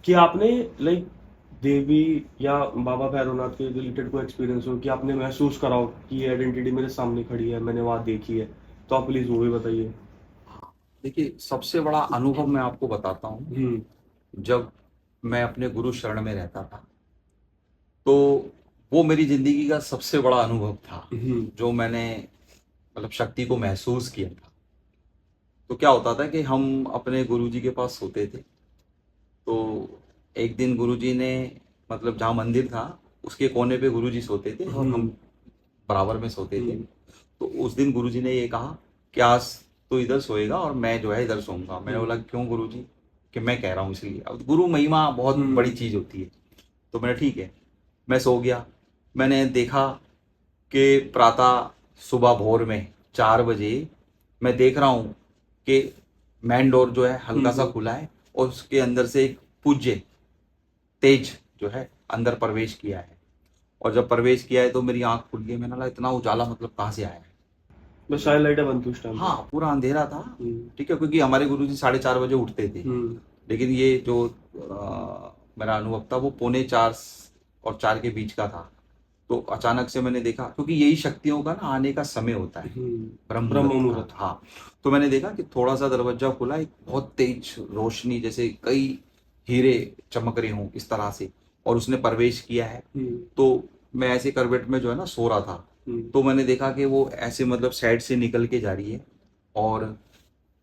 कि आपने लाइक देवी या बाबा भैरवनाथ के रिलेटेड कोई एक्सपीरियंस हो कि आपने महसूस करा हो कि ये आइडेंटिटी मेरे सामने खड़ी है, मैंने वहाँ देखी है, तो आप प्लीज वो भी बताइए। देखिए, सबसे बड़ा अनुभव मैं आपको बताता हूँ। जब मैं अपने गुरु शरण में रहता था, तो वो मेरी जिंदगी का सबसे बड़ा अनुभव था, जो मैंने मतलब शक्ति को महसूस किया था। तो क्या होता था कि हम अपने गुरुजी के पास सोते थे, तो एक दिन गुरुजी ने मतलब जहाँ मंदिर था उसके कोने पे गुरुजी सोते थे और हम बराबर में सोते थे। तो उस दिन गुरुजी ने ये कहा कि आज तो इधर सोएगा और मैं जो है इधर सोऊंगा। मैंने बोला क्यों गुरुजी, कि मैं कह रहा हूँ इसलिए। अब गुरु महिमा बहुत बड़ी चीज होती है। तो मैंने ठीक है, मैं सो गया। मैंने देखा कि प्रातः सुबह भोर में 4 बजे मैं देख रहा हूँ कि मेन डोर जो है हल्का सा खुला है और उसके अंदर से एक पूज्य तेज जो है अंदर प्रवेश किया है। और जब प्रवेश किया है तो मेरी आंख खुल गई। मैंने कहा इतना उजाला मतलब कहाँ से आया है। बस सारी लाइटें बंद थी उस टाइम पे। हाँ, पूरा अंधेरा था। ठीक है, क्योंकि हमारे गुरुजी 4:30 बजे उठते थे, लेकिन ये जो मेरा अनुभव था वो 3:45 और 4 के बीच का था। तो अचानक से मैंने देखा, क्योंकि यही शक्तियों का ना आने का समय होता है, ब्रह्म मुहूर्त का। हाँ, तो मैंने देखा कि थोड़ा सा दरवाजा खुला, एक बहुत तेज रोशनी जैसे कई हीरे चमक रहे हों इस तरह से, और उसने प्रवेश किया है। तो मैं ऐसे करवट में जो है ना सो रहा था, तो मैंने देखा कि वो ऐसे मतलब साइड से निकल के जा रही है और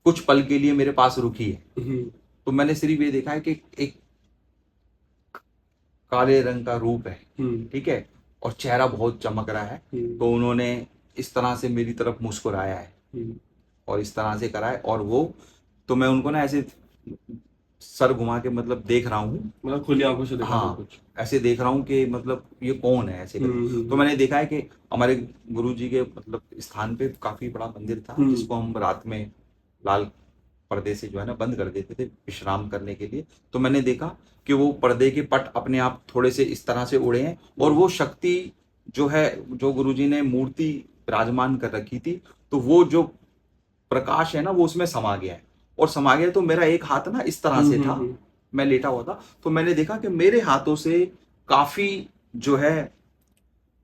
कुछ पल के लिए मेरे पास रुकी है। तो मैंने सिर्फ ये देखा है कि एक काले रंग का रूप है, ठीक है, और चेहरा बहुत चमक रहा है। तो उन्होंने इस तरह से मेरी तरफ मुस्कुराया है और इस तरह से करा है, और वो तो मैं उनको ना ऐसे सर घुमा के मतलब देख रहा हूँ, मतलब खुली आंखों से देखा हाँ, कुछ। ऐसे देख रहा हूँ कि मतलब ये कौन है ऐसे करके। तो मैंने देखा है कि हमारे गुरु जी के मतलब स्थान पे काफी बड़ा मंदिर था, जिसको हम रात में लाल पर्दे से जो है ना बंद कर देते थे विश्राम करने के लिए। तो मैंने देखा कि वो पर्दे के पट अपने आप थोड़े से इस तरह से उड़े हैं, और वो शक्ति जो है, जो गुरुजी ने मूर्ति विराजमान कर रखी थी, तो वो जो प्रकाश है ना वो उसमें समा गया है। और समा गया तो मेरा एक हाथ ना इस तरह से था, मैं लेटा हुआ था, तो मैंने देखा कि मेरे हाथों से काफी जो है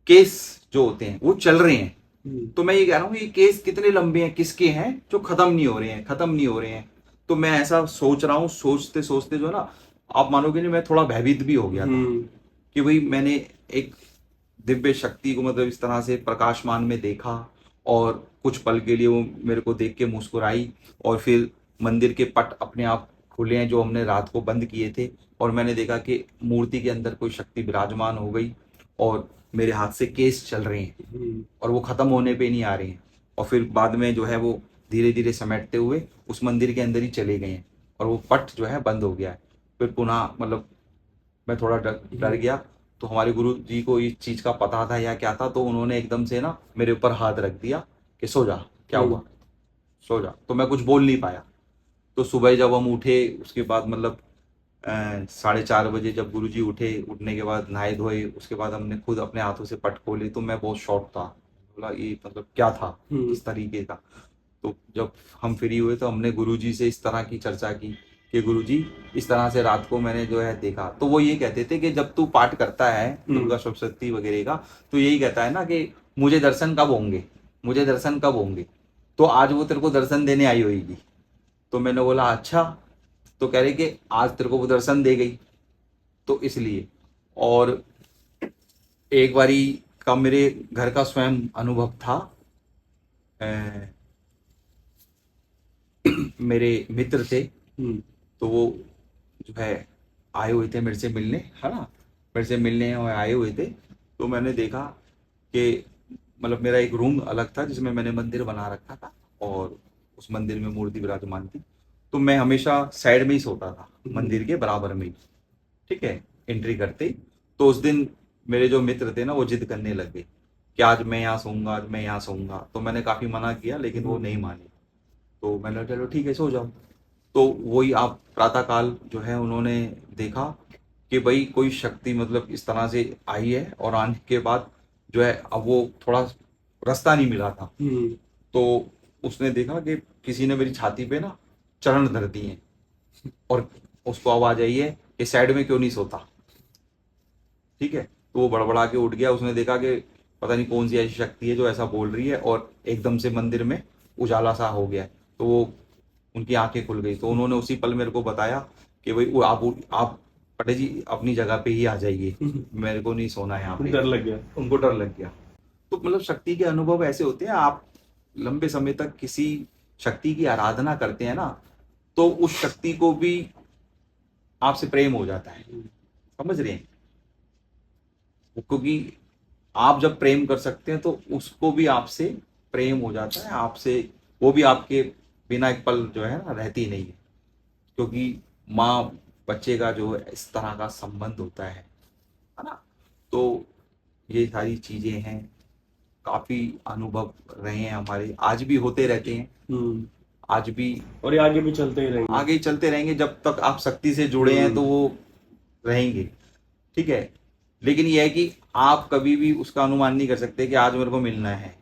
केस जो होते हैं वो चल रहे हैं। तो मैं ये कह रहा हूँ ये केस कितने लंबे हैं, किसके हैं, जो खत्म नहीं हो रहे हैं, खत्म नहीं हो रहे हैं। तो मैं ऐसा सोच रहा हूँ, सोचते सोचते जो है ना, आप मानोगे नहीं, मैं थोड़ा भयभीत भी हो गया था कि भाई मैंने एक दिव्य शक्ति को मतलब इस तरह से प्रकाशमान में देखा, और कुछ पल के लिए वो मेरे को देख के मुस्कुराई, और फिर मंदिर के पट अपने आप खुले हैं जो हमने रात को बंद किए थे, और मैंने देखा कि मूर्ति के अंदर कोई शक्ति विराजमान हो गई, और मेरे हाथ से केस चल रहे हैं और वो खत्म होने पे नहीं आ रहे हैं। और फिर बाद में जो है वो धीरे धीरे समेटते हुए उस मंदिर के अंदर ही चले गए हैं, और वो पट जो है बंद हो गया है। फिर पुनः मतलब मैं थोड़ा डर गया। तो हमारे गुरु जी को इस चीज का पता था या क्या था, तो उन्होंने एकदम से ना मेरे ऊपर हाथ रख दिया कि सो जा, क्या हुआ, सो जा। तो मैं कुछ बोल नहीं पाया। तो सुबह जब हम उठे उसके बाद मतलब 4:30 बजे जब गुरुजी उठे, उठने के बाद नहाए धोए, उसके बाद हमने खुद अपने हाथों से पट खोले। तो मैं बहुत शॉक था, बोला ये मतलब क्या था इस तरीके का। तो जब हम फ्री हुए तो हमने गुरुजी से इस तरह की चर्चा की कि गुरुजी इस तरह से रात को मैंने जो है देखा। तो वो ये कहते थे कि जब तू पाठ करता है दुर्गा सप्तशती वगैरह का, तो यही कहता है ना कि मुझे दर्शन कब होंगे, मुझे दर्शन कब होंगे। तो आज वो तेरे को दर्शन देने आई होगी। तो मैंने बोला अच्छा। तो कह रहे कि आज तेरे को वो दर्शन दे गई, तो इसलिए। और एक बारी का मेरे घर का स्वयं अनुभव था। अ, मेरे मित्र थे, तो वो जो है आए हुए थे मेरे से मिलने, है ना, मेरे से मिलने और आए हुए थे। तो मैंने देखा कि मतलब मेरा एक रूम अलग था जिसमें मैंने मंदिर बना रखा था, और उस मंदिर में मूर्ति विराजमान थी। तो मैं हमेशा साइड में ही सोता था, मंदिर के बराबर में ही, ठीक है, एंट्री करते ही। तो उस दिन मेरे जो मित्र थे ना वो जिद करने लग गए कि आज मैं यहाँ सोऊंगा, आज मैं यहाँ सोऊंगा। तो मैंने काफी मना किया लेकिन वो नहीं माने। तो मैंने कहा चलो ठीक है सो जाओ। तो वही आप प्रातःकाल जो है उन्होंने देखा कि भाई कोई शक्ति मतलब इस तरह से आई है, और आने के बाद जो है अब वो थोड़ा रास्ता नहीं मिला था। तो उसने देखा कि किसी ने मेरी छाती पे ना चरण धर दिए, और उसको आवाज आई है कि साइड में क्यों नहीं सोता, ठीक है। तो वो बड़बड़ा के उठ गया। उसने देखा कि पता नहीं कौन सी ऐसी शक्ति है जो ऐसा बोल रही है, और एकदम से मंदिर में उजाला सा हो गया है। तो वो उनकी आंखें खुल गई। तो उन्होंने उसी पल मेरे को बताया कि भाई वो आप पटेल जी अपनी जगह पे ही आ जाइए, मेरे को नहीं सोना है यहाँ पे। डर लग गया, उनको डर लग गया। तो मतलब शक्ति के अनुभव ऐसे होते हैं, आप लंबे समय तक किसी शक्ति की आराधना करते हैं ना, तो उस शक्ति को भी आपसे प्रेम हो जाता है, समझ रहे हैं। क्योंकि आप जब प्रेम कर सकते हैं तो उसको भी आपसे प्रेम हो जाता है, आपसे वो भी आपके बिना एक पल जो है ना रहती नहीं है। क्योंकि माँ बच्चे का जो इस तरह का संबंध होता है ना। तो ये सारी चीजें हैं, काफी अनुभव रहे हैं हमारे, आज भी होते रहते हैं, हम्म। आज भी और ये आगे भी चलते ही रहेंगे। आगे चलते रहेंगे। जब तक आप शक्ति से जुड़े हैं तो वो रहेंगे, ठीक है। लेकिन ये है कि आप कभी भी उसका अनुमान नहीं कर सकते कि आज मेरे को मिलना है।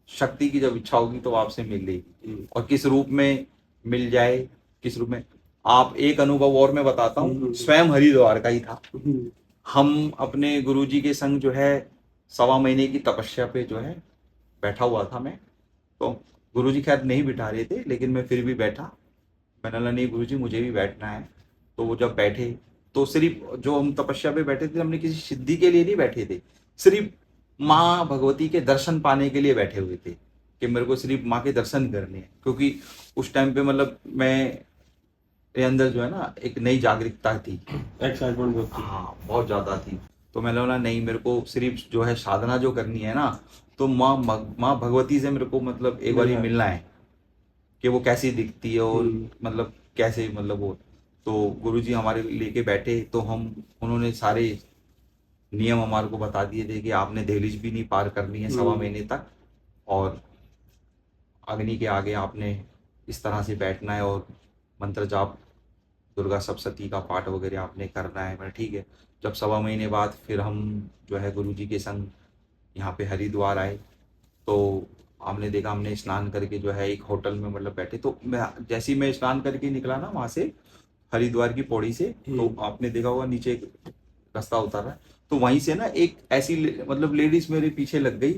शक्ति की जब इच्छा होगी तो आपसे मिलेगी, और किस रूप में मिल जाए, किस रूप में। आप एक अनुभव और मैं बताता हूँ, स्वयं हरिद्वार का ही था। हम अपने गुरुजी के संग जो है 1.25 महीने की तपस्या पे जो है बैठा हुआ था मैं। तो गुरुजी खैर नहीं बिठा रहे थे, लेकिन मैं फिर भी बैठा। मैंने बोला नहीं गुरुजी मुझे भी बैठना है। तो वो जब बैठे तो सिर्फ जो हम तपस्या पे बैठे थे, हमने किसी सिद्धि के लिए नहीं बैठे थे, सिर्फ माँ भगवती के दर्शन पाने के लिए बैठे हुए थे, कि मेरे को सिर्फ माँ के दर्शन करने हैं। क्योंकि उस टाइम पे मतलब मेरे अंदर जो है ना एक नई जागरूकता थी, एक्साइटमेंट होती। हाँ बहुत ज्यादा थी। तो मैंने बोला नहीं, मेरे को सिर्फ जो है साधना जो करनी है ना, तो माँ भगवती से मेरे को मतलब एक बार ही मिलना है, कि वो कैसी दिखती है और मतलब कैसे मतलब वो। तो गुरुजी हमारे लेके बैठे, तो हम उन्होंने सारे नियम हमारे को बता दिए थे कि आपने दहलीज भी नहीं पार करनी है 1.25 महीने तक, और अग्नि के आगे आपने इस तरह से बैठना है, और मंत्र जाप दुर्गा सप्तशती का पाठ वगैरह आपने करना है। मैं ठीक है। जब 1.25 महीने बाद फिर हम जो है गुरुजी के संग यहाँ पे हरिद्वार आए, तो हमने देखा, हमने स्नान करके जो है एक होटल में मतलब बैठे। तो मैं जैसे ही मैं स्नान करके निकला ना वहाँ से हरिद्वार की पौड़ी से, तो आपने देखा होगा नीचे एक रास्ता उतर रहा है, तो वहीं से ना एक ऐसी मतलब लेडीज मेरे पीछे लग गई,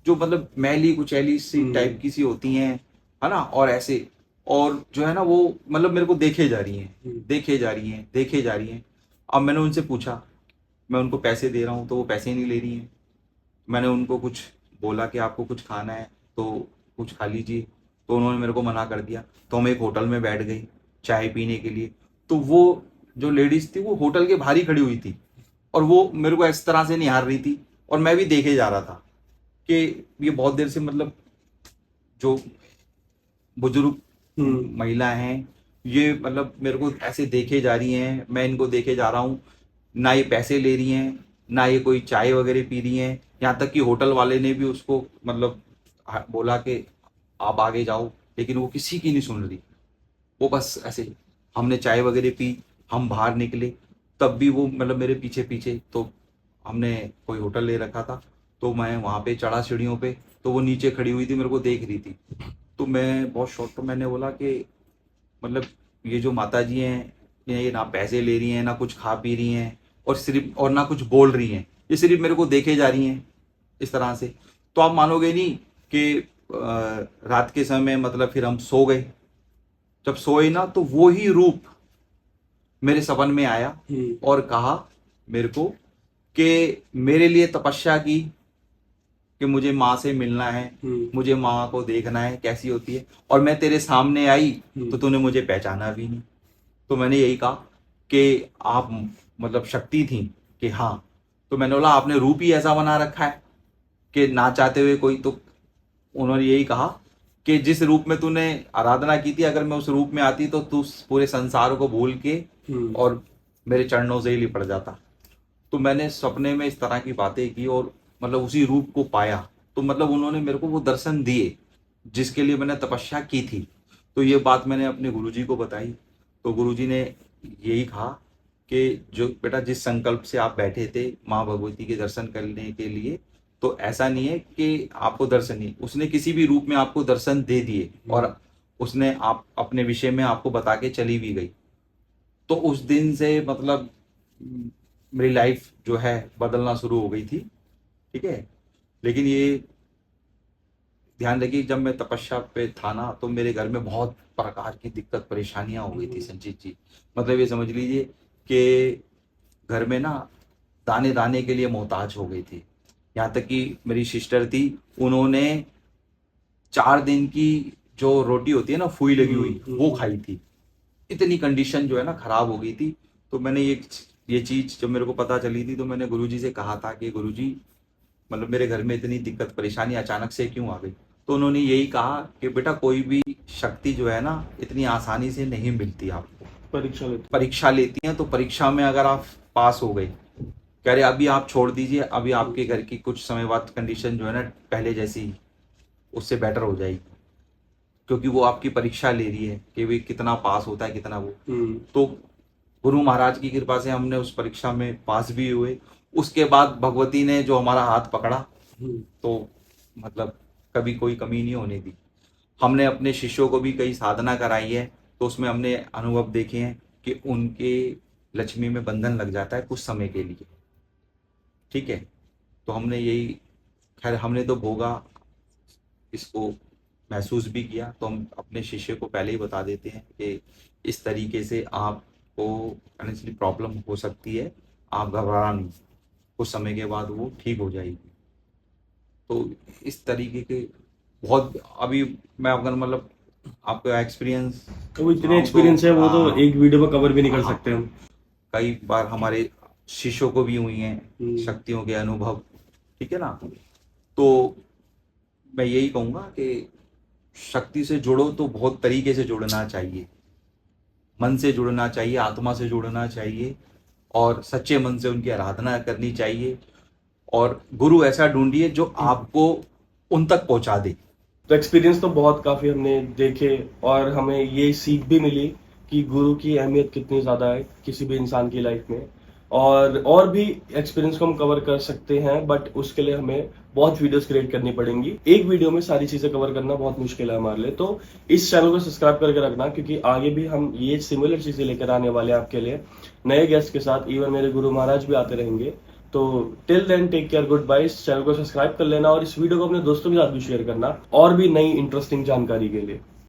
जो मतलब मैली कुचैली सी टाइप की सी होती हैं, है ना, और ऐसे, और जो है ना वो मतलब मेरे को देखे जा रही हैं, देखे जा रही हैं, देखे जा रही हैं। अब मैंने उनसे पूछा, मैं उनको पैसे दे रहा हूँ तो वो पैसे नहीं ले रही हैं। मैंने उनको कुछ बोला कि आपको कुछ खाना है तो कुछ खा लीजिए, तो उन्होंने मेरे को मना कर दिया। तो हम एक होटल में बैठ गए चाय पीने के लिए। तो वो जो लेडीज थी वो होटल के बाहर ही खड़ी हुई थी, और वो मेरे को इस तरह से निहार रही थी, और मैं भी देखे जा रहा था कि ये बहुत देर से मतलब जो बुजुर्ग महिला हैं, ये मतलब मेरे को ऐसे देखे जा रही हैं, मैं इनको देखे जा रहा हूँ। ना ये पैसे ले रही हैं, ना ये कोई चाय वगैरह पी रही हैं। यहाँ तक कि होटल वाले ने भी उसको मतलब बोला कि आप आगे जाओ, लेकिन वो किसी की नहीं सुन रही। वो बस ऐसे, हमने चाय वगैरह पी, हम बाहर निकले, तब भी वो मतलब मेरे पीछे पीछे। तो हमने कोई होटल ले रखा था, तो मैं वहाँ पे चढ़ा सीढ़ियों पे, तो वो नीचे खड़ी हुई थी, मेरे को देख रही थी। तो मैं बहुत शॉक, तो मैंने बोला कि मतलब ये जो माता जी हैं, ये ना पैसे ले रही हैं, ना कुछ खा पी रही हैं, और सिर्फ और ना कुछ बोल रही हैं, ये सिर्फ मेरे को देखे जा रही हैं इस तरह से। तो आप मानोगे नहीं कि रात के समय मतलब फिर हम सो गए। जब सोए ना, तो वो ही रूप मेरे सपन में आया और कहा मेरे को कि मेरे लिए तपस्या की, कि मुझे माँ से मिलना है, मुझे माँ को देखना है कैसी होती है, और मैं तेरे सामने आई तो तूने मुझे पहचाना भी नहीं। तो मैंने यही कहा कि आप मतलब शक्ति थी, कि हाँ। तो मैंने बोला आपने रूप ही ऐसा बना रखा है कि ना चाहते हुए कोई। तो उन्होंने यही कहा कि जिस रूप में तूने आराधना की थी, अगर मैं उस रूप में आती तो तू पूरे संसार को भूल के और मेरे चरणों से ही लिपट जाता। तो मैंने सपने में इस तरह की बातें की, और मतलब उसी रूप को पाया। तो मतलब उन्होंने मेरे को वो दर्शन दिए जिसके लिए मैंने तपस्या की थी। तो ये बात मैंने अपने गुरुजी को बताई, तो गुरुजी ने यही कहा कि जो बेटा जिस संकल्प से आप बैठे थे माँ भगवती के दर्शन करने के लिए, तो ऐसा नहीं है कि आपको दर्शन नहीं, उसने किसी भी रूप में आपको दर्शन दे दिए, और उसने आप अपने विषय में आपको बता के चली भी गई। तो उस दिन से मतलब मेरी लाइफ जो है बदलना शुरू हो गई थी, ठीक है। लेकिन ये ध्यान रखिए, जब मैं तपस्या पे था ना, तो मेरे घर में बहुत प्रकार की दिक्कत परेशानियां हो गई थी संजीत जी। मतलब ये समझ लीजिए कि घर में ना दाने दाने के लिए मोहताज हो गई थी। यहाँ तक कि मेरी सिस्टर थी, उन्होंने 4 दिन की जो रोटी होती है ना फूई लगी हुई, वो खाई थी। इतनी कंडीशन जो है ना खराब हो गई थी। तो मैंने ये चीज जब मेरे को पता चली थी, तो मैंने गुरुजी से कहा था कि गुरुजी मतलब मेरे घर में इतनी दिक्कत परेशानी अचानक से क्यों आ गई। तो उन्होंने यही कहा कि बेटा कोई भी शक्ति जो है ना इतनी आसानी से नहीं मिलती आपको, परीक्षा लेती हैं, तो परीक्षा में अगर आप पास हो गए, कह रहे अभी आप छोड़ दीजिए, अभी आपके घर की कुछ समय बाद कंडीशन जो है ना पहले जैसी उससे बेटर हो जाएगी, क्योंकि वो आपकी परीक्षा ले रही है कि वे कितना पास होता है कितना वो। तो गुरु महाराज की कृपा से हमने उस परीक्षा में पास भी हुए। उसके बाद भगवती ने जो हमारा हाथ पकड़ा, तो मतलब कभी कोई कमी नहीं होने दी। हमने अपने शिष्यों को भी कई साधना कराई है, तो उसमें हमने अनुभव देखे हैं कि उनके लक्ष्मी में बंधन लग जाता है कुछ समय के लिए, ठीक है। तो हमने यही, खैर हमने तो भोगा, इसको महसूस भी किया, तो हम अपने शिष्य को पहले ही बता देते हैं कि इस तरीके से आपको फाइनेंशियली प्रॉब्लम हो सकती है, आप घबराना नहीं, कुछ समय के बाद वो ठीक हो जाएगी। तो इस तरीके के बहुत, अभी मैं अगर मतलब आपका एक्सपीरियंस, तो इतने एक्सपीरियंस है वो तो एक वीडियो में कवर भी नहीं कर सकते हम। कई बार हमारे शिष्यों को भी हुई हैं शक्तियों के अनुभव, ठीक है ना। तो मैं यही कहूँगा कि शक्ति से जुड़ो तो बहुत तरीके से जुड़ना चाहिए, मन से जुड़ना चाहिए, आत्मा से जुड़ना चाहिए, और सच्चे मन से उनकी आराधना करनी चाहिए, और गुरु ऐसा ढूंढिए जो आपको उन तक पहुंचा दे। तो एक्सपीरियंस तो बहुत काफ़ी हमने देखे, और हमें ये सीख भी मिली कि गुरु की अहमियत कितनी ज़्यादा है किसी भी इंसान की लाइफ में। और भी एक्सपीरियंस को हम कवर कर सकते हैं, बट उसके लिए हमें बहुत वीडियोस क्रिएट करनी पड़ेंगी। एक वीडियो में सारी चीज़ें कवर करना बहुत मुश्किल है हमारे लिए। तो इस चैनल को सब्सक्राइब करके रखना, क्योंकि आगे भी हम ये सिमिलर चीज़ें लेकर आने वाले हैं आपके लिए, नए गेस्ट के साथ। इवन मेरे गुरु महाराज भी आते रहेंगे। तो till then take care, good bye. इस चैनल को सब्सक्राइब कर लेना और इस वीडियो को अपने दोस्तों के साथ भी शेयर करना, और भी नई इंटरेस्टिंग जानकारी के लिए।